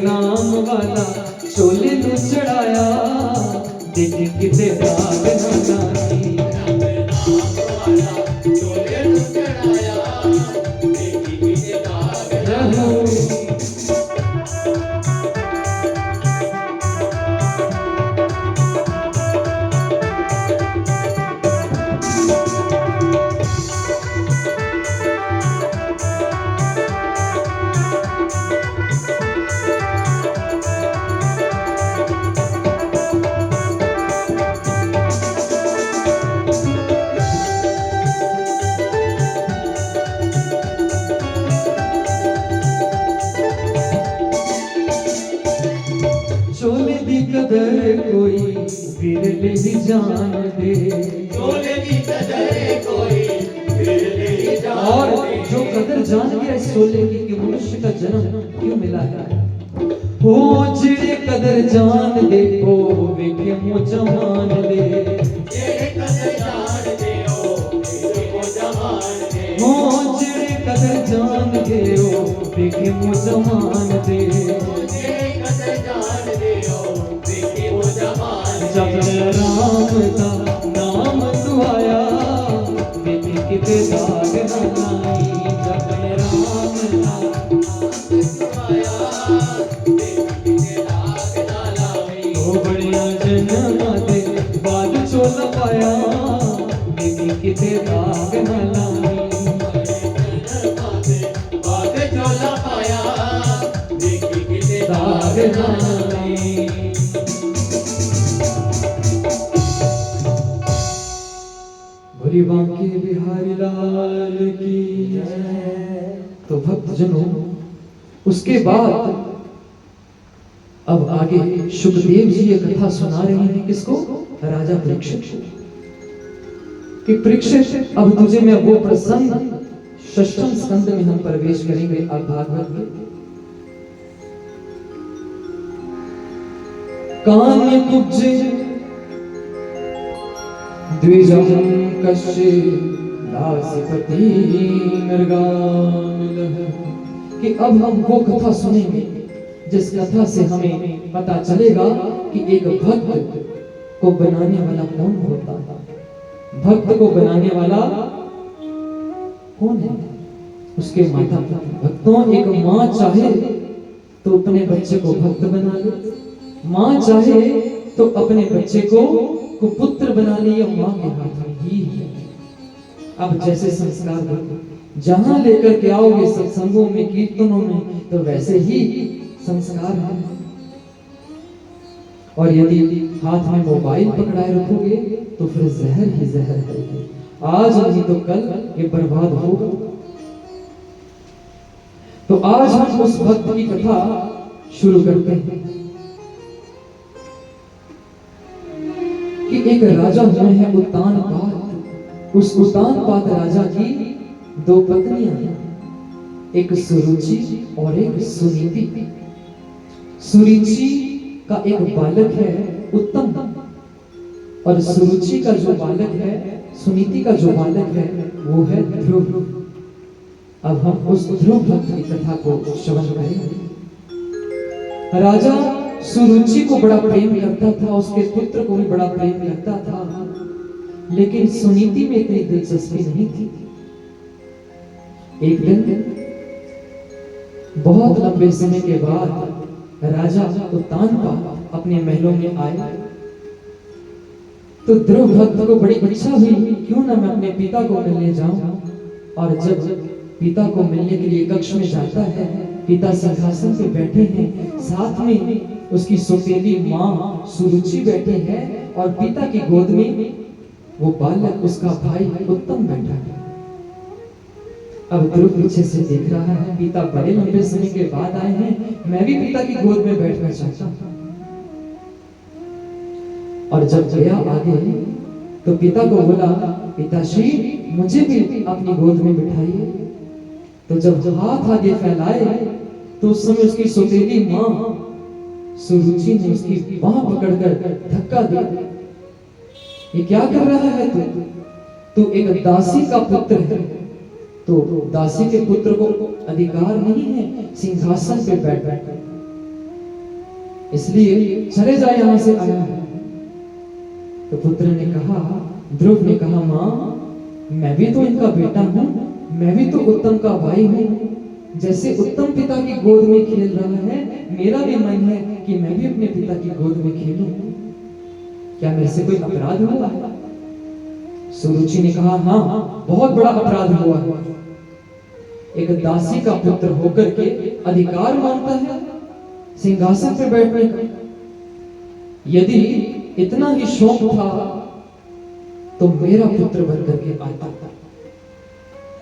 नाम वाला चोले नु चढ़ाया, देखी किते दाग ना लाई। चोले दी कदर कोई विरले ही जान दे, चोले की कदर कोई विरले ही जान और दे। जो कदर जान गया इस चोले की कि मनुष्य का जन्म क्यों मिला है, हो जिड़े कदर जान दे ओ वेखे मो जमान दे। जेड़े कदर जान दे ओ इसको जहान दे। हो जिड़े कदर जान दे ओ वेखे जब राम का नाम तू आया, बेटी किते दाग न लाई। जब राम का ओ बड़िया जन्म दे बाद चोला पाया, बेटी किते दाग न लाई। दाग न लाई। बोली बांके बिहारी लाल की जय। तो भक्तजनों, उसके बाद अब आगे सुखदेव जी ये कथा सुना रहे हैं किसको? राजा परीक्षित को। कि परीक्षित, अब तुझे मैं वो प्रसंग 6वें स्कंद में हम प्रवेश करेंगे। अब भागवत में कान्य कुब्जे द्विजं कश्य दासीपति मृगामिलः। कि अब हम वो कथा सुनेंगे जिस कथा से हमें पता चलेगा कि एक भक्त को बनाने वाला कौन होता है। भक्त को बनाने वाला कौन है? उसके माता पिता। भक्तों, एक माँ चाहे तो अपने बच्चे को भक्त बना ले, माँ चाहे तो अपने बच्चे को पुत्र बना ले। यह माँ के हाथ में ही है। अब जैसे संस्कार जहां लेकर के आओगे सत्संगों में, कीर्तनों में, तो वैसे ही संस्कार है। और यदि हाथ में मोबाइल पकड़ाए रखोगे तो फिर जहर ही जहर है। आज नहीं तो कल ये बर्बाद होगा। तो आज हम उस भक्त की कथा शुरू करते हैं कि एक राजा हुए हैं उत्तानपाद। उस उत्तानपाद राजा की 2 पत्नियां हैं, एक सुरुचि और एक सुनीति। सुरुचि का एक बालक है उत्तम, और सुरुचि का जो बालक है, सुनीति का जो बालक है, वो है ध्रुव। अब हम उस ध्रुव भक्त की कथा को श्रवण करेंगे। राजा सुरुचि को बड़ा प्रेम करता था, उसके पुत्र को भी बड़ा प्रेम करता था, लेकिन सुनीति में इतनी दिलचस्पी नहीं थी। एक दिन बहुत लंबे समय के बाद राजा उत्तानपाद अपने महलों में आए, तो ध्रुव भक्त को बड़ी इच्छा हुई, क्यों ना मैं अपने पिता को मिलने जाऊं। और जब पिता को मिलने के लिए कक्ष में जाता है, पिता सिंहासन पे बैठे हैं, साथ में उसकी सौतेली माँ सुरुचि बैठी है, और पिता की गोद में वो बालक, उसका भाई उत्तम बैठा है। अब ध्रुव पीछे से देख रहा है, पिता बड़े लंबे समय के बाद आए हैं, मैं भी पिता की गोद में बैठना चाहता हूं। और जब गया आगे तो पिता को बोला, पिताश्री मुझे भी अपनी गोद में बिठाइए। तो जब हाथ आगे फैलाए तो उस समय उसकी सौतेली माँ सुरुचि ने उसकी बांह पकड़कर धक्का दिया। ये क्या कर रहा है तू एक दासी का पुत्र है, तो दासी के पुत्र को अधिकार नहीं है सिंहासन पे बैठने, इसलिए चले जाए, यहां से आया है। तो पुत्र ने कहा, ध्रुव ने कहा, माँ मैं भी तो इनका बेटा हूं, मैं भी तो उत्तम का भाई हूं। जैसे उत्तम पिता की गोद में खेल रहा है, मेरा भी मन है कि मैं भी अपने पिता की गोद में खेलूं। क्या मेरे से कोई अपराध हुआ है? सुरुचि ने कहा, हाँ बहुत बड़ा अपराध हुआ है। एक दासी का पुत्र होकर के अधिकार मांगता है सिंहासन पर बैठने का। यदि इतना ही शौक था तो मेरा पुत्र बनकर के आता।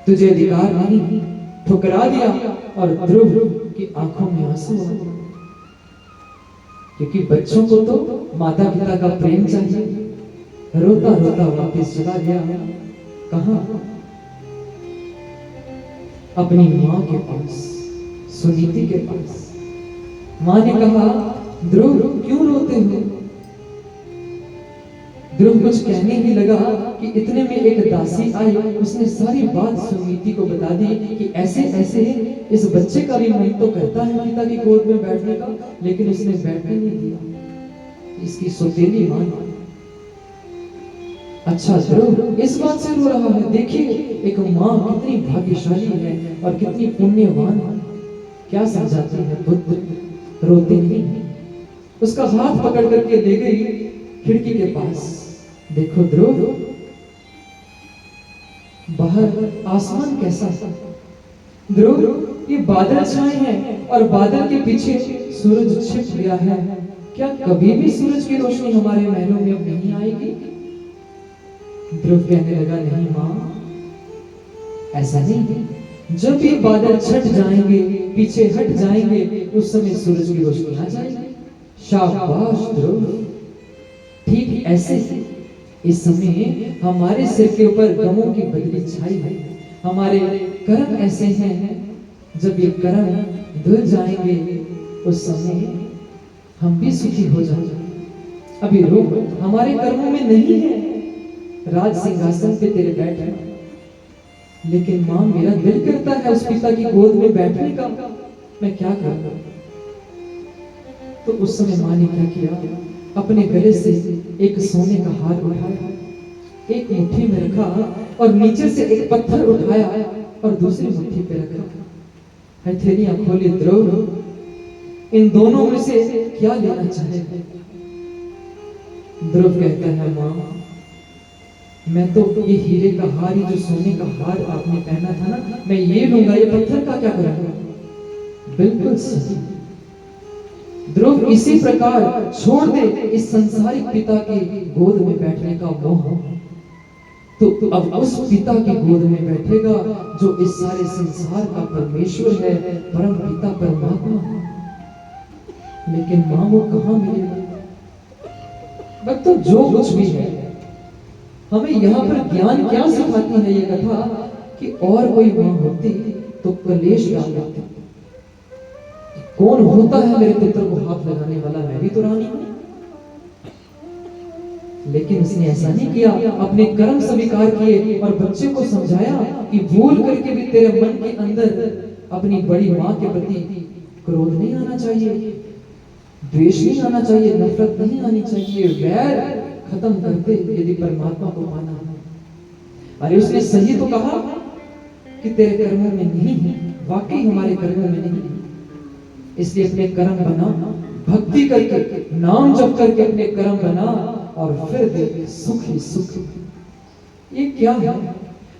तुझे अधिकार नहीं, ठुकरा दिया। और ध्रुव की आंखों में आंसू आ गए, क्योंकि बच्चों को तो माता पिता का प्रेम चाहिए। रोता रोता वापस चला गया। कहां? अपनी मां के पास, सुनीति के पास। मां ने कहा, ध्रुव क्यों रोते हो? ध्रुव कुछ कहने ही लगा कि इतने में एक दासी आई, उसने सारी बात सुनीति को बता दी कि ऐसे ऐसे इस बच्चे का भी मन तो करता है पिता की गोद में बैठने का, लेकिन उसने बैठने नहीं दिया। इसकी सौतेली मां। अच्छा ध्रुव इस बात से रो रहा है। देखिए एक माँ कितनी भाग्यशाली है और कितनी पुण्यवान। क्या समझाती है पुत्र, रोते नहीं। उसका हाथ पकड़ करके ले गई खिड़की के पास। देखो ध्रुव, बाहर आसमान कैसा है। ध्रुव ये बादल छाए हैं और बादल के पीछे सूरज छिप गया है। क्या कभी भी सूरज की रोशनी हमारे महलों में अब नहीं आएगी। ध्रुव कहने लगा, नहीं मां, ऐसा नहीं। जब ये बादल छट जाएंगे, पीछे हट जाएंगे, उस समय सूरज की रोशनी आ जाएगी। शाबाश ध्रुव, ठीक ऐसे इस समय हमारे सिर के ऊपर गमों की बदली छाई है। हमारे कर्म ऐसे हैं, जब ये कर्म धुल जाएंगे उस समय हम भी सुखी हो जाएंगे। अभी रोग हमारे कर्मों में नहीं है राज सिंहासन पे तेरे बैठना, लेकिन मां मेरा दिल करता है उस पिता की गोद में बैठने का, मैं क्या करूं। तो उस समय मां ने क्या किया, अपने गले से एक सोने का हार उठाया, एक मुट्ठी में रखा और नीचे से एक पत्थर उठाया और दूसरी मुट्ठी पे रखा। हथेलियां खोली। ध्रुव इन दोनों में से क्या लेना चाहे। ध्रुव कहता है, मां मैं तो ये हीरे का हार, जो सोने का हार आपने पहना था ना, मैं ये लूंगा, ये पत्थर का क्या करूंगा। बिल्कुल सही ध्रुव, इसी प्रकार छोड़ दे इस संसारिक पिता के गोद में बैठने का मोह, तो अब उस पिता की गोद में बैठेगा जो इस सारे संसार का परमेश्वर है, परम पिता परमात्मा। लेकिन मां वो कहां मिलेगा। भक्तों जो कुछ भी है, हमें यहाँ पर ज्ञान क्या सिखाती है ये कथा, कि और कोई मां होती तो कलेश डाल देती। कौन होता है मेरे पुत्र को हाथ लगाने वाला, मैं भी तो रानी हूं। लेकिन उसने ऐसा नहीं किया, अपने कर्म स्वीकार किए और बच्चे को समझाया कि भूल करके भी तेरे मन के अंदर अपनी बड़ी मां के प्रति क्रोध नहीं आना चाहिए, द्वेष नहीं आना चाहिए, नफरत नहीं आनी चाहिए, वैर खत्म करते यदि परमात्मा को पाना है। अरे उसने सही तो कहा कि तेरे कर्मों में नहीं है, वाकई हमारे कर्मों में नहीं है। इसलिए अपने कर्म बना, भक्ति करके नाम जप करके अपने कर्म बना और फिर देख सुख ही सुख। ये क्या है,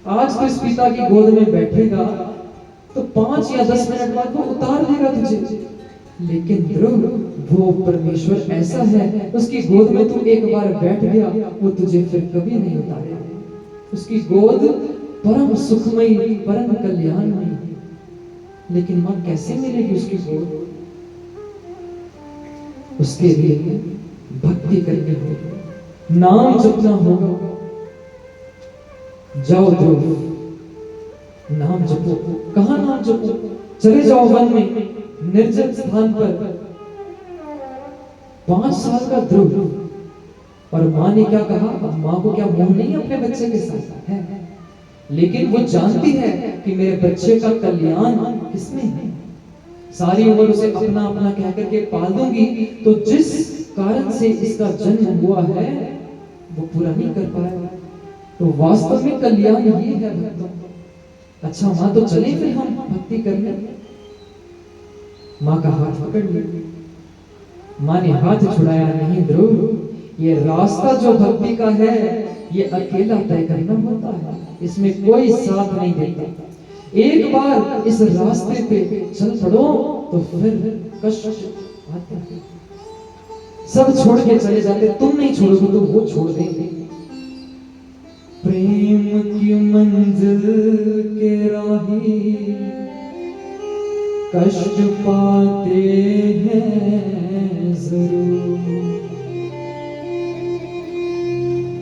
आज तो इस पिता की गोद में बैठेगा तो 5 या 10 मिनट बाद वो उतार देगा तुझे। लेकिन ध्रुव वो परमेश्वर ऐसा है, उसकी गोद में तू एक बार बैठ गया, वो तुझे फिर कभी नहीं उतारेगा। उसकी गोद परम सुखमयी, परम कल्याणमयी। लेकिन मां कैसे मिलेगी उसकी गोद। उसके लिए भक्ति करनी होगी, नाम जपना होगा। जाओ ध्रुव, नाम जपो। कहां नाम जपो, चले जाओ वन में, निर्जन स्थान पर। 5 साल का ध्रुव, और मां ने क्या कहा, मां को क्या मोह नहीं अपने बच्चे के साथ है, लेकिन वो जानती है कि मेरे बच्चे का कल्याण किसमें है। सारी उम्र उसे अपना अपना कह करके पाल दूंगी, तो जिस कारण से इसका जन्म हुआ है वो पूरा नहीं कर पाएगा। तो वास्तव में कल्याण ये है भक्तों। अच्छा मां तो चले फिर हम भक्ति करने। मां का हाथ पकड़ लिया। मां ने हाथ छुड़ाया, नहीं ध्रुव, ये रास्ता जो भक्ति का है ये अकेला तय करना होता है, इसमें कोई साथ नहीं देता। एक बार इस रास्ते पे चल पड़ो तो फिर कष्ट आते हैं। सब छोड़ के चले जाते, तुम नहीं छोड़ोगे तो वो छोड़ देंगे। प्रेम की मंजिल के राही कष्ट पाते हैं जरूर,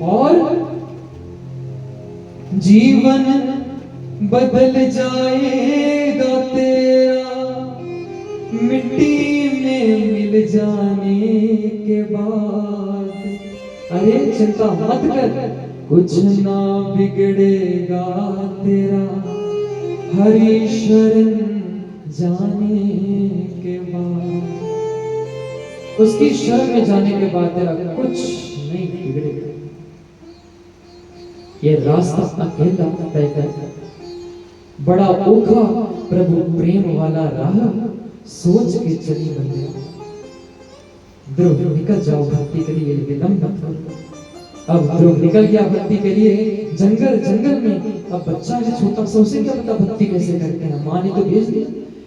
और जीवन बदल जाएगा तेरा मिट्टी में मिल जाने के बाद। अरे चिंता मत कर, कुछ ना बिगड़ेगा तेरा हरि शरण जाने के बाद। उसकी शरण में जाने के बाद तेरा कुछ नहीं बिगड़ेगा। ये रास्ता अकेला तय कर, बड़ा ओखा प्रभु प्रेम वाला राह सोच के चली बंदिया। ध्रुव निकल जाओ भक्ति के लिए, विलंब मत करो। अब ध्रुव निकल गया भक्ति के लिए जंगल जंगल में। अब बच्चा है छोटा सा, उसे क्या पता भक्ति कैसे करते हैं। माँ ने तो भेज दिया,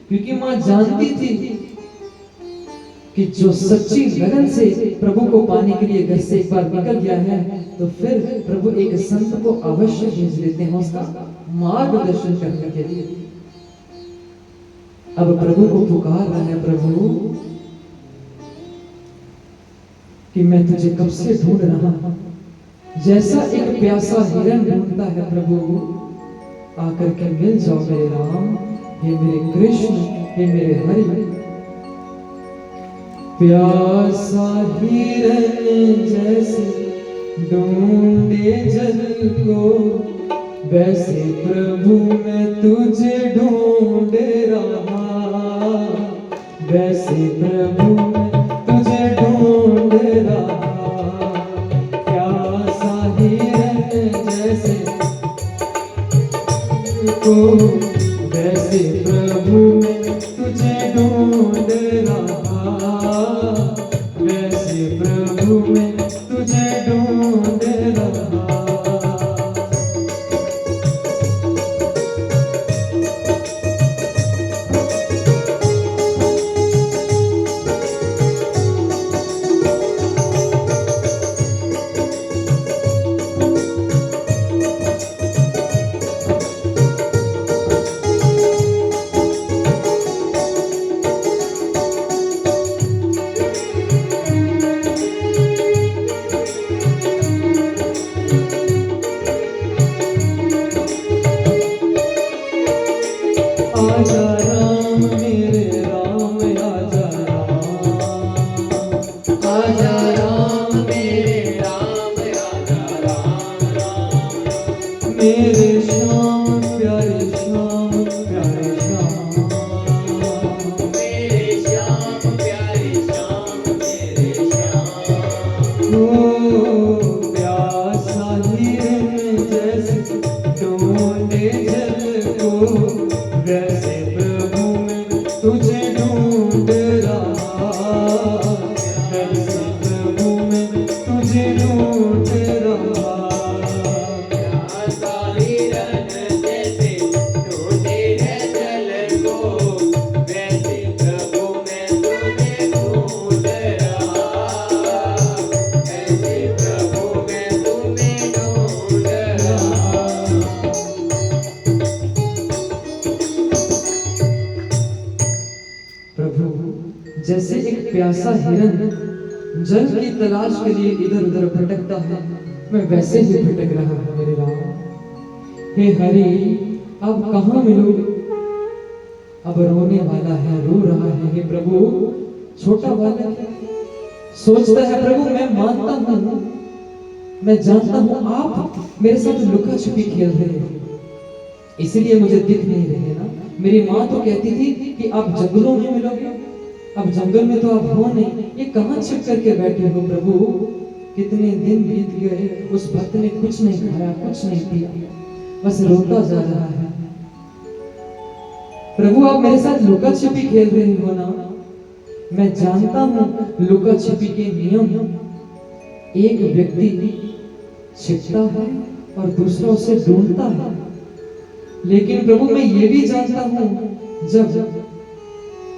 क्योंकि माँ जानती थी कि जो सच्ची लगन से प्रभु को पाने के लिए घर से एक बार निकल गया है, तो फिर प्रभु एक संत को अवश्य भेज देते हैं उसका मार्गदर्शन करने के लिए। अब प्रभु को पुकार रहा है, प्रभु कि मैं तुझे कब से ढूंढ रहा हूं, जैसा एक प्यासा हिरन ढूंढता है। प्रभु आकर के मिल जाओ मेरे राम, हे मेरे कृष्ण, हे मेरे हरि। प्यासा हिरन जैसे ढूंढे जल को, वैसे प्रभु मैं तुझे ढूंढ रहा, वैसे प्रभु मैं तुझे ढूंढ रहा। प्यासा हिरन जैसे को, वैसे प्रभु मैं तुझे ढूंढ रहा, वैसे प्रभु मैं तुझे ढूंढ रहा। आजा राम मेरे राम, आजा राम, आजा राम मेरे राम, आजा राम राम। मेरे श्याम प्यारे श्याम, प्यारे श्याम, मेरे श्याम प्यारे श्याम, मेरे श्याम। ओ प्यासा हिरन जैसे ढूंढे जल को, वैसे प्रभु मैं तुझे ढूंढ रहा, वैसे प्रभु मैं तुझे ढूंढ रहा। प्यासा हिरन जैसे ढूंढे है जल को, वैसे प्रभु मैं तुझे ढूंढ रहा, वैसे प्रभु मैं तुम्हें ढूंढ रहा। प्रभु जैसे एक प्यासा हिरन जल की तलाश के लिए इधर उधर भटकता है, मैं वैसे ही भटक रहा हूं मेरे राम। हे हरि, अब कहां मिलूं? अब रोने वाला है, रो रहा है। हे प्रभु, छोटा बालक है, सोचता है प्रभु मैं मानता हूं, मैं जानता हूं आप मेरे साथ लुका छिपी खेल रहे हो, इसलिए मुझे दिख नहीं रहे ना। मेरी माँ तो कहती थी कि आप जंगलों में मिलोगे, अब जंगल में तो आप हो नहीं, ये कहां छिप करके बैठे हो प्रभु? कितने दिन बीत गए, उस भक्त ने कुछ नहीं खाया, कुछ नहीं पिया, बस रोता जा रहा है। प्रभु आप मेरे साथ लुका छिपी खेल रहे हो ना? मैं जानता हूं लुका छिपी के नियम, एक व्यक्ति छिपता है और दूसरा उसे ढूंढता है। लेकिन प्रभु मैं ये भी जानता हूं जब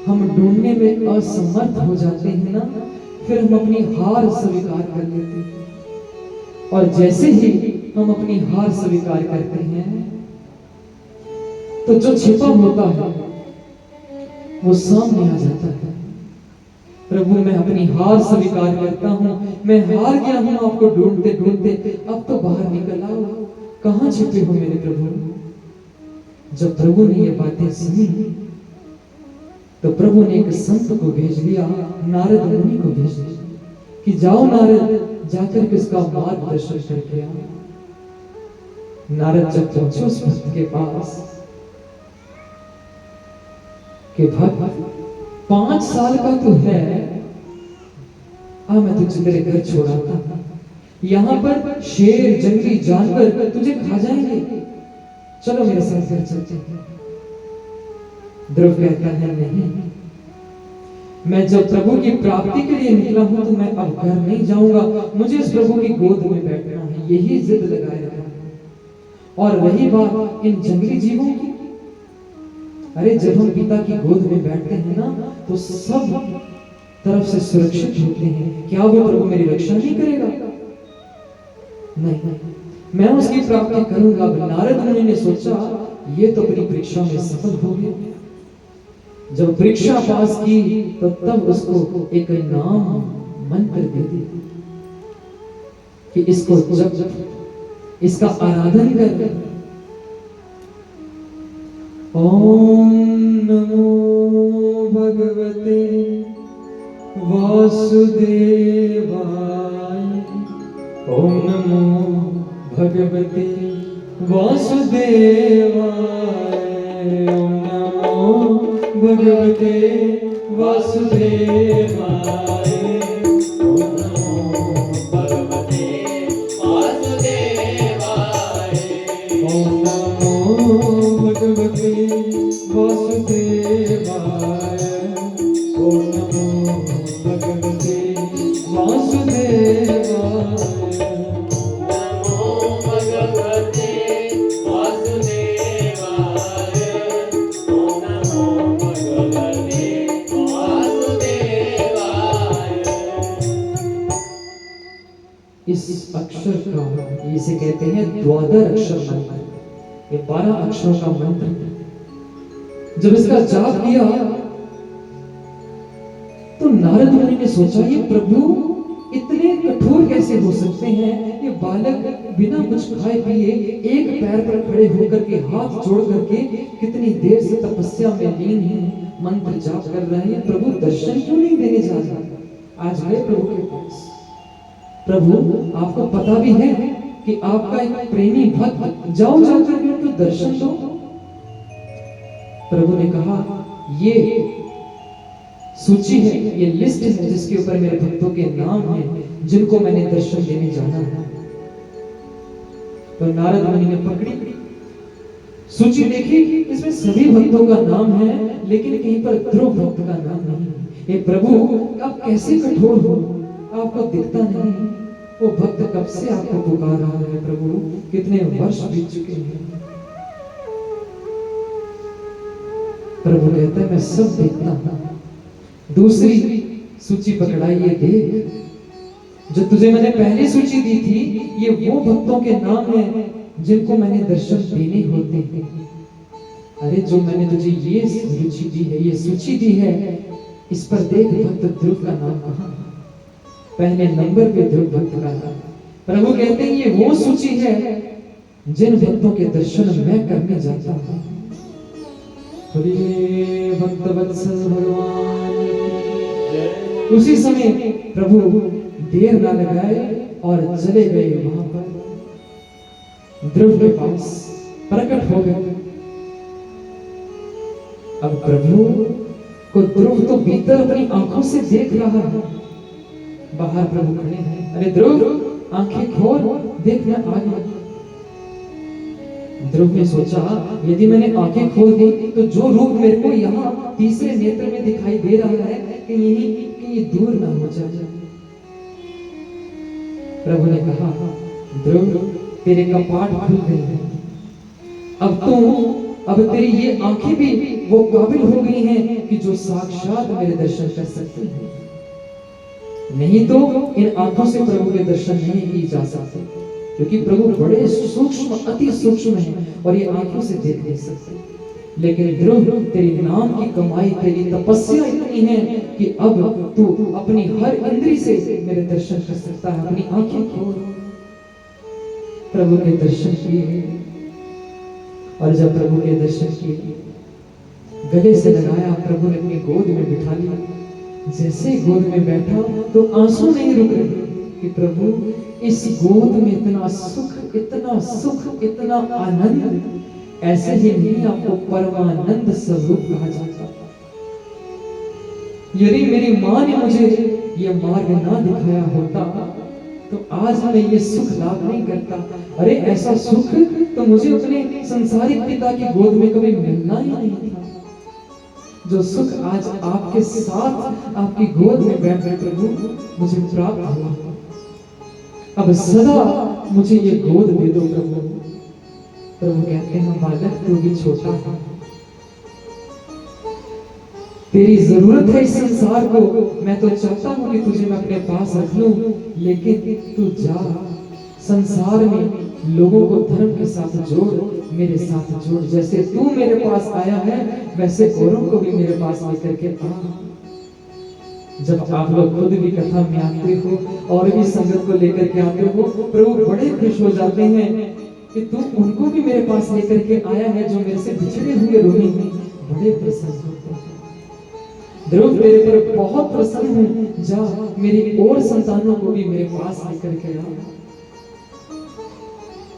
हम ढूंढने में असमर्थ हो जाते हैं ना, फिर हम अपनी हार स्वीकार कर लेते हैं। और जैसे ही हम अपनी हार स्वीकार करते हैं, तो जो छिपा होता है वो सामने आ जाता है। प्रभु मैं अपनी हार स्वीकार करता हूं, मैं हार गया हूं आपको ढूंढते ढूंढते, अब तो बाहर निकल आओ, कहां छिपे हो मेरे प्रभु? जब प्रभु ने ये बातें सुनी, तो प्रभु ने एक संत को भेज दिया, नारद मुनि को भेज दिया कि जाओ नारद, जाकर के उसका मार्गदर्शन करके आओ। नारद जब पहुंचे उस भक्त के पास कि भक्त 5 साल का तो है, मैं तुझे तेरे घर छोड़ आता हूं। यहाँ पर शेर जंगली जानवर तुझे खा जाएंगे, चलो मेरे साथ घर चलते हैं। ध्रुव कहता है नहीं, मैं जब प्रभु की प्राप्ति के लिए निकला हूं तो मैं अब घर नहीं जाऊंगा, मुझे इस प्रभु की गोद में बैठना है, यही जिद लगाए रखा है। और रही बात इन जंगली जीवों की, अरे जब हम पिता की गोद में बैठते हैं ना तो सब तरफ से सुरक्षित होते हैं, क्या वो प्रभु मेरी रक्षा नहीं करेगा? नहीं, मैं उसकी प्राप्ति करूंगा। नारद मुनि ने सोचा ये तो अपनी परीक्षा में सफल हो गया। जब परीक्षा पास की तो तब उसको एक नाम मंत्र दे दिया कि इसको जप, इसका आराधन कर। ओम नमो भगवते वासुदेवाय, ओम नमो भगवते वासुदेवाय, ओम नमो भगवते वासुदेवाय, ओम नमो भगवते वासुदेवाय, ओम नमो भगवते वासुदेवाय, ओम नमो भगवते वासुदेवाय। नमो भगवते वासुदेवाय, ओम नमो भगवते वासुदेवाय। इस अक्षर का, इसे कहते हैं द्वादश अक्षर मंत्र, ये 12 अक्षरों का मंत्र। जब इसका जाप किया तो नारद मुनि ने सोचा ये प्रभु इतने कठोर कैसे हो सकते हैं? ये बालक बिना कुछ खाए पिए एक पैर पर खड़े होकर के हाथ जोड़ करके कितनी देर से तपस्या में लीन है, मंत्र जाप कर रहे हैं। प्रभु दर्शन क्यों नहीं देने जा रहे? आज गए प्रभु के पास, प्रभु आपको पता भी है कि आपका एक प्रेमी भक्त, जाओ जाकर के उनको दर्शन दो। प्रभु ने कहा ये सूची है, ये लिस्ट है जिसके ऊपर मेरे भक्तों के नाम हैं जिनको मैंने दर्शन देने जाना है। तो नारद मुनि ने पकड़ी सूची, देखी इसमें सभी भक्तों का नाम है लेकिन कहीं पर ध्रुव भक्त का नाम नहीं है। ये प्रभु आप कैसे कठोर हो, आपको दिखता नहीं? वो भक्त कब से आपको पुकार रहा है प्रभु, कितने वर्ष बीत चुके हैं। प्रभु कहता है मैं सब देखता हूं। दूसरी सूची पकड़ाई, ये देख, जो तुझे मैंने पहली सूची दी थी ये वो भक्तों के नाम हैं जिनको मैंने दर्शन देने होते हैं। अरे जो मैंने तुझे ये सूची दी है, ये सूची दी है, इस पर देख भक्त ध्रुव का नाम कहां है? पहले नंबर पे ध्रुव भक्त का नाम। प्रभु कहते हैं ये वो सूची है जिन भक्तों के दर्शन मैं करने जाता हूं। भक्त वत्सल भगवान। उसी समय प्रभु देर ना लगाए और चले गए वहां पर ध्रुव के पास, प्रकट हो गए। अब प्रभु को ध्रुव तो भीतर अपनी आंखों से देख रहा है, बाहर प्रभु खड़े हैं। अरे ध्रुव आंखें खोल, देख मैं आ गया। ध्रुव ने सोचा यदि मैंने आंखें खोल दी तो जो रूप मेरे को यहाँ तीसरे नेत्र में दिखाई दे रहा है कि ये दूर ना हो जाए। प्रभु ने कहा ध्रुव तेरे कपाट खुल गए हैं, अब तेरी ये आंखें भी वो काबिल हो गई हैं कि जो साक्षात मेरे दर्शन कर सकती हैं। नहीं तो इन आंखों से प्रभु के दर्शन नहीं किए जा सकते, क्योंकि प्रभु बड़े सूक्ष्म, अति सूक्ष्म हैं और ये आंखों से देख नहीं सकते। लेकिन ध्रुव तेरी नाम की कमाई, तेरी तपस्या इतनी है कि अब तू अपनी हर इंद्री से मेरे दर्शन कर सकता है। अपनी आंखें खोल। प्रभु के दर्शन किए और जब प्रभु के दर्शन किए, गले से लगाया, प्रभु ने अपनी गोद में बिठा लिया। जैसे गोद में बैठा तो आंसू नहीं रुक रहे कि प्रभु इस गोद में इतना सुख, इतना सुख, इतना आनंद, ऐसे ही नहीं आपको परमानंद स्वरूप कहा जाता। यदि मेरी माँ ने मुझे ये मार्ग ना दिखाया होता तो आज मैं ये सुख लाभ नहीं करता। अरे ऐसा सुख तो मुझे अपने संसारिक पिता की गोद में कभी मिलना ही नहीं था। जो सुख आज आपके साथ आपकी गोद में बैठ बैठ प्रभु मुझे प्राप्त हुआ, अब सदा मुझे ये गोद दे दो प्रभु। प्रभु कहते हैं बालक तू भी छोटा है, तेरी जरूरत है इस संसार को, मैं तो चाहता हूं कि तुझे मैं अपने पास रख लूं, लेकिन तू जा संसार में लोगों को धर्म के साथ जोड़, मेरे साथ जोड़। जैसे तू मेरे पास आया है वैसे औरों को भी मेरे पास लेकर के आ। जब आप लोग खुद भी कथा में आते हो और भी संगत को लेकर के आते हो, प्रभु बड़े खुश हो जाते हैं कि तू उनको भी मेरे पास लेकर के आया है जो मेरे से बिछड़े हुए रोने में बड़े प्रसन्न होते हैं। ध्रुव तेरे पर बहुत प्रसन्न हूं, जा मेरी और संतानों को भी मेरे पास लेकर के आ।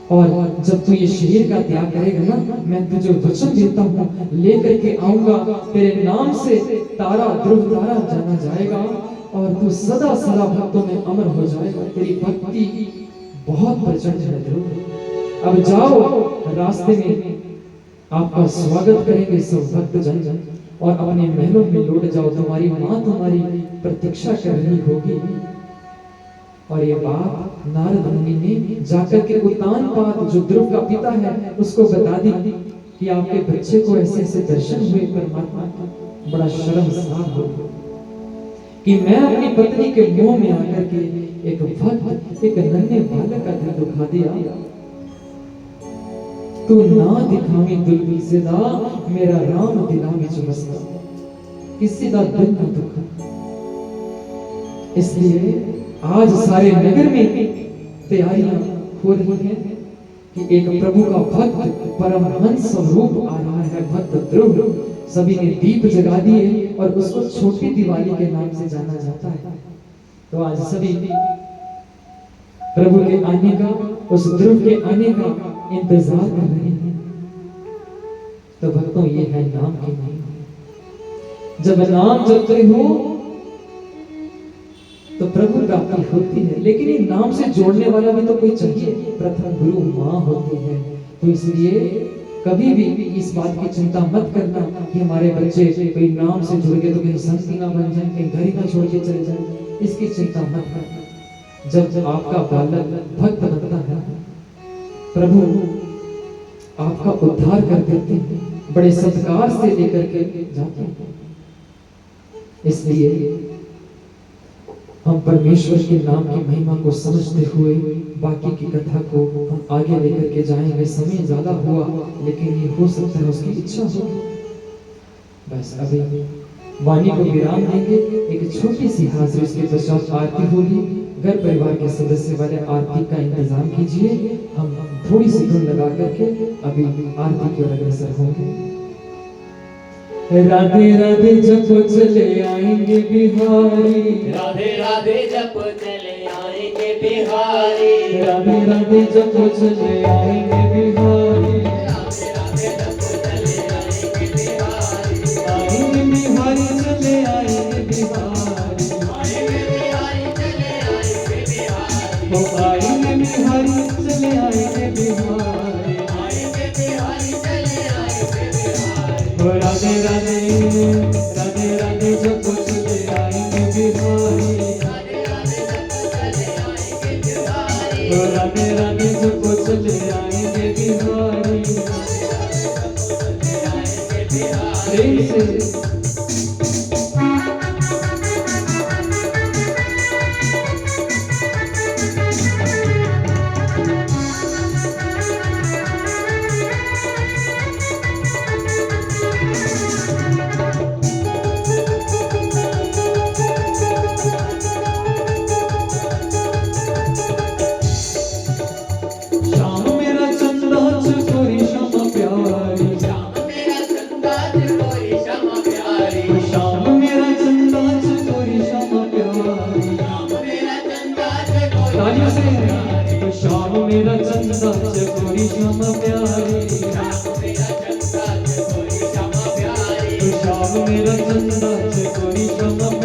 और जब तू ये शरीर का त्याग करेगा ना, मैं तुझे वचन देता हूँ लेकर के आऊंगा, तेरे नाम से तारा ध्रुव तारा जाना जाएगा और तू सदा सदा भक्तों में अमर हो जाएगा। तेरी भक्ति बहुत प्रचंड है ध्रुव। अब जाओ, रास्ते में आपका स्वागत करेंगे सब भक्त जन और अपने महलों में लौट जाओ। तुम्हारी माँ तुम्हारी प्रतीक्षा कर रही होगी। और ये बात नारद मुनि ने जाकर के उत्तानपाद जो ध्रुव का पिता है उसको बता दी कि आपके बच्चे को ऐसे ऐसे दर्शन हुए परमात्मा का। बड़ा शर्मसार हो कि मैं अपनी पत्नी के मुंह में आकर के एक भक्त एक नन्हे बालक का दिल दुखा दिया। तू ना दिखावी दिल सिदा मेरा राम दिला विच बसता, किसी का दिल न दुखा। इसलिए आज सारे नगर में तैयारियां हो रही हैं कि एक प्रभु का भक्त परमहंस स्वरूप आ रहा है, भक्त ध्रुव। सभी ने दीप जगा दिए और उसको छोटी दिवाली के नाम से जाना जाता है। तो आज सभी प्रभु के आने का, उस ध्रुव के आने का इंतजार कर रहे हैं। तो भक्तों ये है नाम की महिमा। जब नाम जपते हो तो प्रभु प्राप्ति होती है, लेकिन ये नाम से जोड़ने वाला भी तो कोई चाहिए। प्रथम गुरु माँ होती है। तो इसलिए कभी भी इस बात की चिंता मत करना कि हमारे बच्चे कोई नाम से जुड़ गए तो कहीं संत ना बन जाए, कहीं घर ही ना छोड़ के चले जाए, इसकी चिंता मत करना। जब आपका बालक भक्त बनता है, प्रभु आपका उद्धार कर देते हैं, बड़े सत्कार से लेकर के जाते हैं। इसलिए हम परमेश्वर के नाम की महिमा को समझते हुए बाकी की कथा को हम आगे लेकर के जाएंगे। समय ज्यादा हुआ, लेकिन ये हो सकता है उसकी इच्छा हो। बस अभी वाणी को विराम देंगे, एक छोटी सी हाजिरी, उसके पश्चात आरती होगी। घर परिवार के सदस्य वाले आरती का इंतजाम कीजिए। हम थोड़ी सी धुन लगा करके अभी आरती की ओर अग्रसर होंगे। राधे राधे जप चले आएंगे बिहारी, राधे राधे जप चले आएंगे बिहारी, राधे राधे जप चले आएंगे बिहारी, राधे राधे जप चले आएंगे बिहारी, आएंगे बिहारी चले आएंगे बिहारी, आएंगे बिहारी चले आएंगे बिहारी, ओ आएंगे बिहारी चले आएंगे बिहारी, आएंगे बिहारी चले आएंगे बिहारी। ओ राधे राधे राधे राधे जप चले आएंगे बिहारी, राधे राधे जप चले आएंगे बिहारी, ओ राधे राधे जप चले आएंगे बिहारी। चले आएंगे बिहारी। प्रेम से मेरा चंदा चकोरी श्याम प्यारी, श्याम मेरा चंदा चकोरी श्याम प्यारी, श्याम मेरा चंदा चकोरी श्याम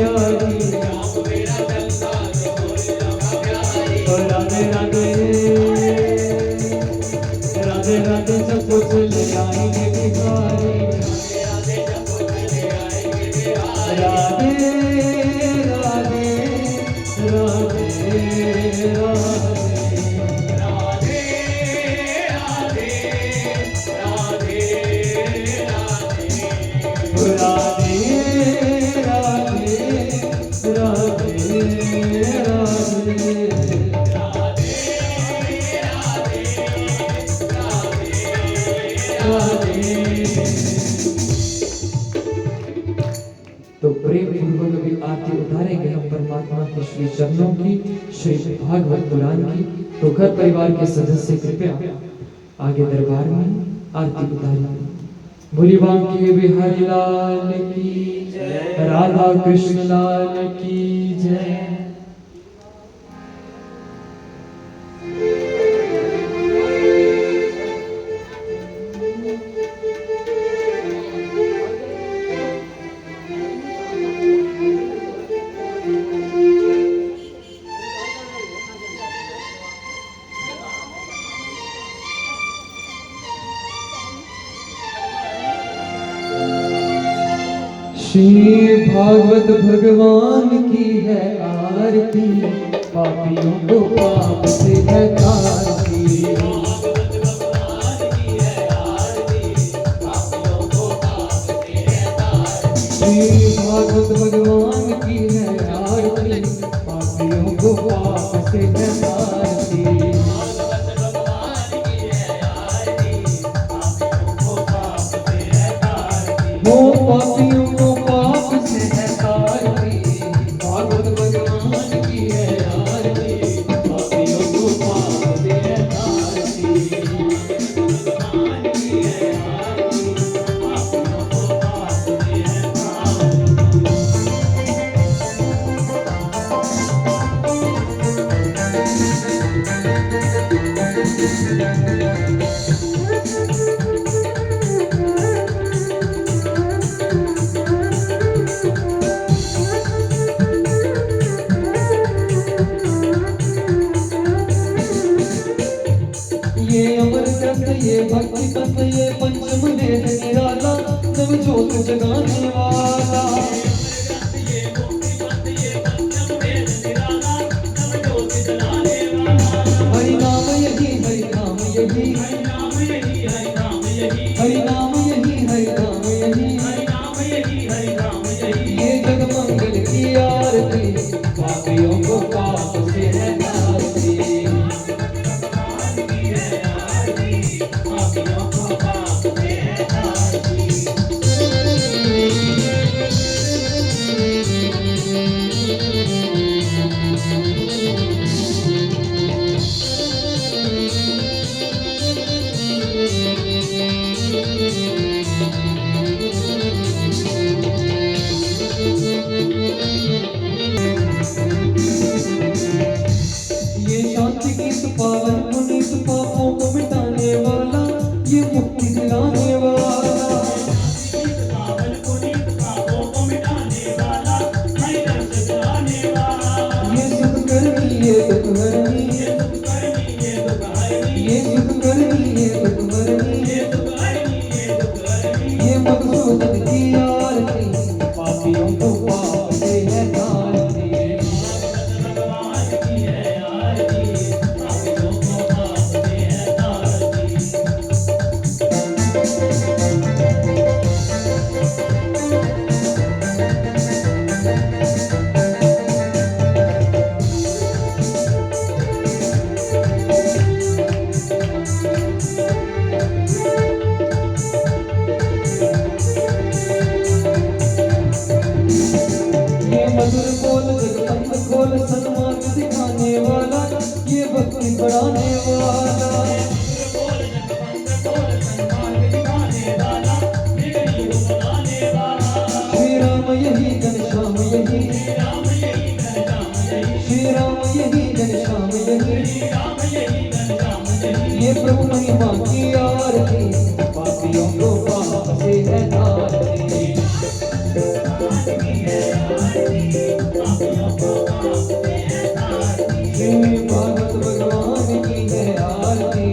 के श्री चरणों की, श्री भागवत पुराण की। तो घर परिवार के सदस्य कृपया आगे दरबार में आरती उतारिए। बोली बांके बिहारी लाल की जय, राधा कृष्ण लाल की जय। श्री भागवत भगवान की है आरती, पापियों को पाप से है तारती। श्री भागवत भगवान की है आरती, पापियों को पाप से है तारती। वो पापियों को पाप से है तारती, भागवत भगवान की है आरती, पापियों को पाप से है तारती। ये अमर ग्रंथ, ये भक्ति पंथ, ये पंचम वेद निराला, नव ज्योत जगाने वाला। हरि नाम यही, हरि नाम यही, हरि नाम यही, हरि नाम यही। ये जग मंगल की आरती, पापियों को पाप से है तारती। पावन पुनीत पापों को मिटाने वाला, ये मुक्ति दिलाने वाला। ये सुख करनी, ये दुख हरनी, ये सुख करनी, ये दुख हरनी। ये मधुसूदन की आरती, पापियों को पाप से है तारती। मधुर बोल जगपंथ खोल, सन्मार्ग दिखाने वाला, ये भक्ति बढ़ाने वाला। श्री राम यही, घनश्याम यही, श्री राम यही, घनश्याम यही। ये प्रभु महिमा की आरती, पापियों को पाप से है तारती। श्री भागवत भगवान की है आरती,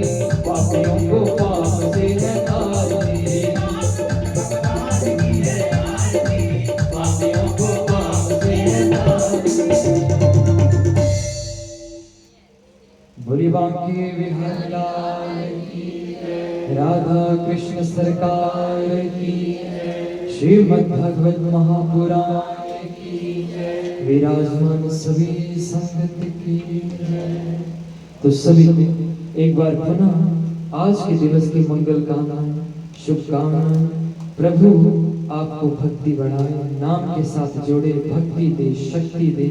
पापियों को पाप से है तारती। पापियों को पाप से है तारती। बोली बांके बिहारी लाल की, राधा कृष्ण सरकार की, श्रीमद् भागवत महापुराण की, विराजमान सभी संगत की जय। तो सभी एक बार पुनः आज के दिवस की मंगल कामनाएं, शुभकामनाएं। प्रभु आपको भक्ति बढ़ाए, नाम के साथ जोड़े, भक्ति दे, शक्ति दे,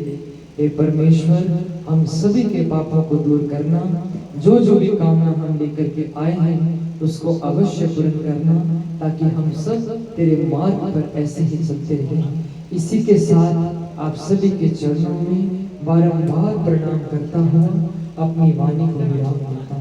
हे परमेश्वर, हम सभी के पापों को दूर करना, जो जो भी कामना हम लेकर के आए हैं उसको अवश्य पूर्ण करना, ताकि हम सब तेरे मार्ग पर ऐसे ही चलते रहें। इसी के साथ आप सभी के चरणों में बारंबार प्रणाम करता हूँ, अपनी वाणी को विराम देता हूँ।